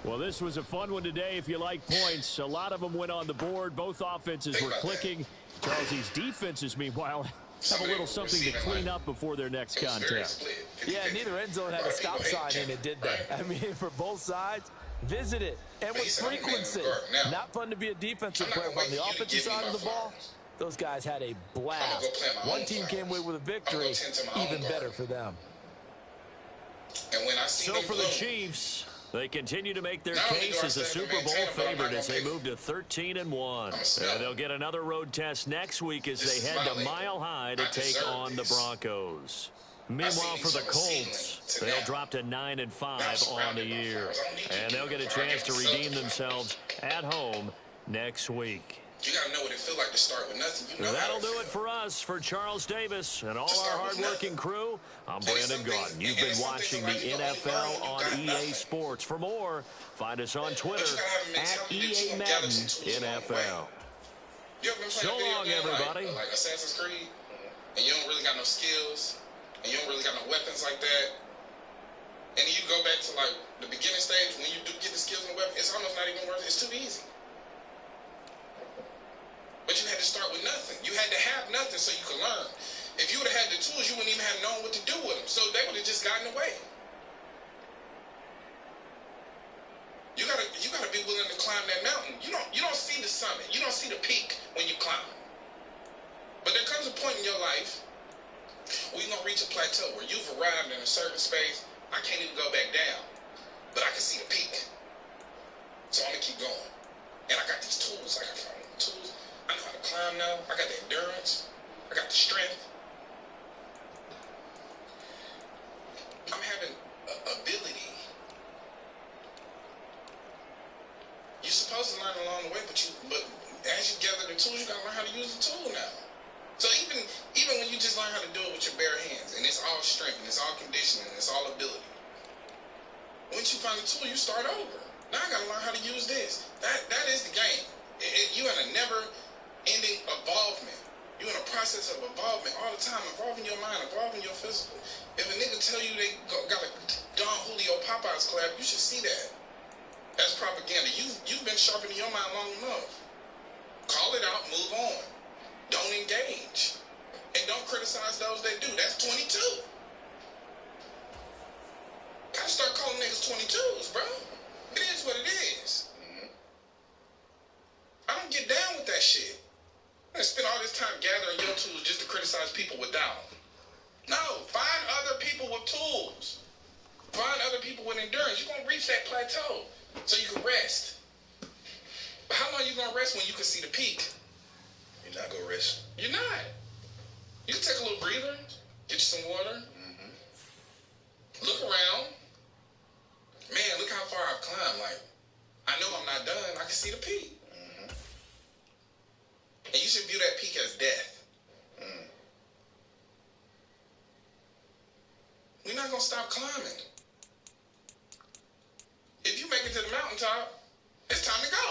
Well, this was a fun one today if you like points. A lot of them went on the board. Both offenses were clicking. Charles, these defenses, meanwhile, have a little something to clean up before their next contest. Yeah, neither end zone had a stop sign in it, did they? I mean, for both sides, visit it. And with frequency. Not fun to be a defensive player, but on the offensive side of the ball, those guys had a blast. One team came away with a victory, even better for them. So for the Chiefs, They continue to make their Not only case do I as a still have Super to Bowl maintain them, but I'm not favorite as gonna they pick move to 13-1. smell And they'll it. get another road test next week as This they is head my to label. Mile High to I take deserve on the this. Broncos. I Meanwhile, see for the these from a Colts, ceiling to they'll now. drop to 9-5 Now I'm on the surrounded by year. flowers. I don't need you And they'll get a giving them chance to flowers. I give redeem myself the flowers. themselves at home next week. You gotta know what it feel like to start with nothing. You know That'll how to do feel. it for us. For Charles Davis and all Just our start with hardworking nothing. crew, I'm And it's Brandon some things- Gaudin. You've and been it's some things watching in the life you can only NFL learn when you on got EA nothing. Sports. For more, find us on Twitter But you gotta have a at mentality that you EA gonna gather Madden some tools along the way. NFL. You ever been playing So a video long, game everybody. like Assassin's Creed, and you don't really got no skills, and you don't really got no weapons like that, and then you go back to like the beginning stage when you do get the skills and the weapons, it's almost not even worth it. It's too easy. But you had to start with nothing. You had to have nothing so you could learn. If you would have had the tools, you wouldn't even have known what to do with them. So they would have just gotten away. You gotta be willing to climb that mountain. You don't see the summit. You don't see the peak when you climb. But there comes a point in your life where you're gonna reach a plateau where you've arrived in a certain space. I can't even go back down, but I can see the peak. So I'm gonna keep going. And I got these tools. I found tools. I know how to climb now. I got the endurance. I got the strength. I'm having ability. You're supposed to learn along the way, but as you gather the tools, you gotta learn how to use the tool now. So even when you just learn how to do it with your bare hands, and it's all strength, and it's all conditioning, and it's all ability. Once you find the tool, you start over. Now I gotta learn how to use this. That is the game. You in a never-ending evolvement. You in a process of evolvement all the time, evolving your mind, evolving your physical. If a nigga tell you they got a Don Julio Popeyes collab, you should see that. That's propaganda. You've been sharpening your mind long enough. Call it out, move on. Don't engage. And don't criticize those that do. That's 22. Gotta start calling niggas 22s, bro. It is what it is. I don't get down with that shit. I'm gonna spend all this time gathering your tools just to criticize people without them. No, find other people with tools. Find other people with endurance. You're gonna reach that plateau so you can rest. But how long are you gonna rest when you can see the peak? You're not gonna rest. You're not. You can take a little breather, get you some water. Look around. Man, look how far I've climbed. Like, I know I'm not done. I can see the peak. And you should view that peak as death. We're not gonna stop climbing. If you make it to the mountaintop, it's time to go.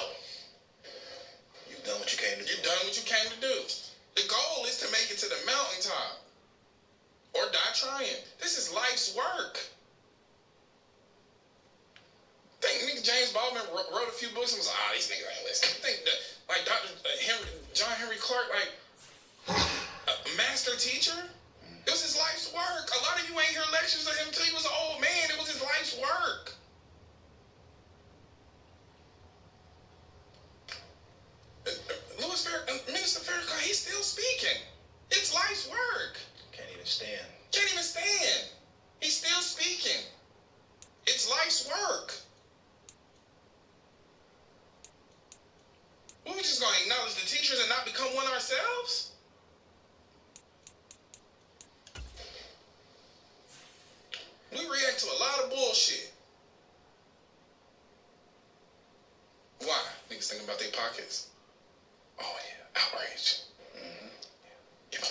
You've done what you came to do. You've done what you came to do. The goal is to make it to the mountaintop or die trying. This is life's work. I think nigga James Baldwin wrote a few books and was like, these niggas ain't listening. I think that, like John Henry Clark, like a master teacher, it was his life's work. A lot of you ain't hear lectures of him until he was an old man. It was his life's work. Minister Farrakhan, he's still speaking. It's life's work. Can't even stand. Can't even stand. He's still speaking. It's life's work. We're just going to acknowledge the teachers and not become one ourselves? We react to a lot of bullshit. Why? Niggas thinking about their pockets? Oh, yeah. Outrage. Give them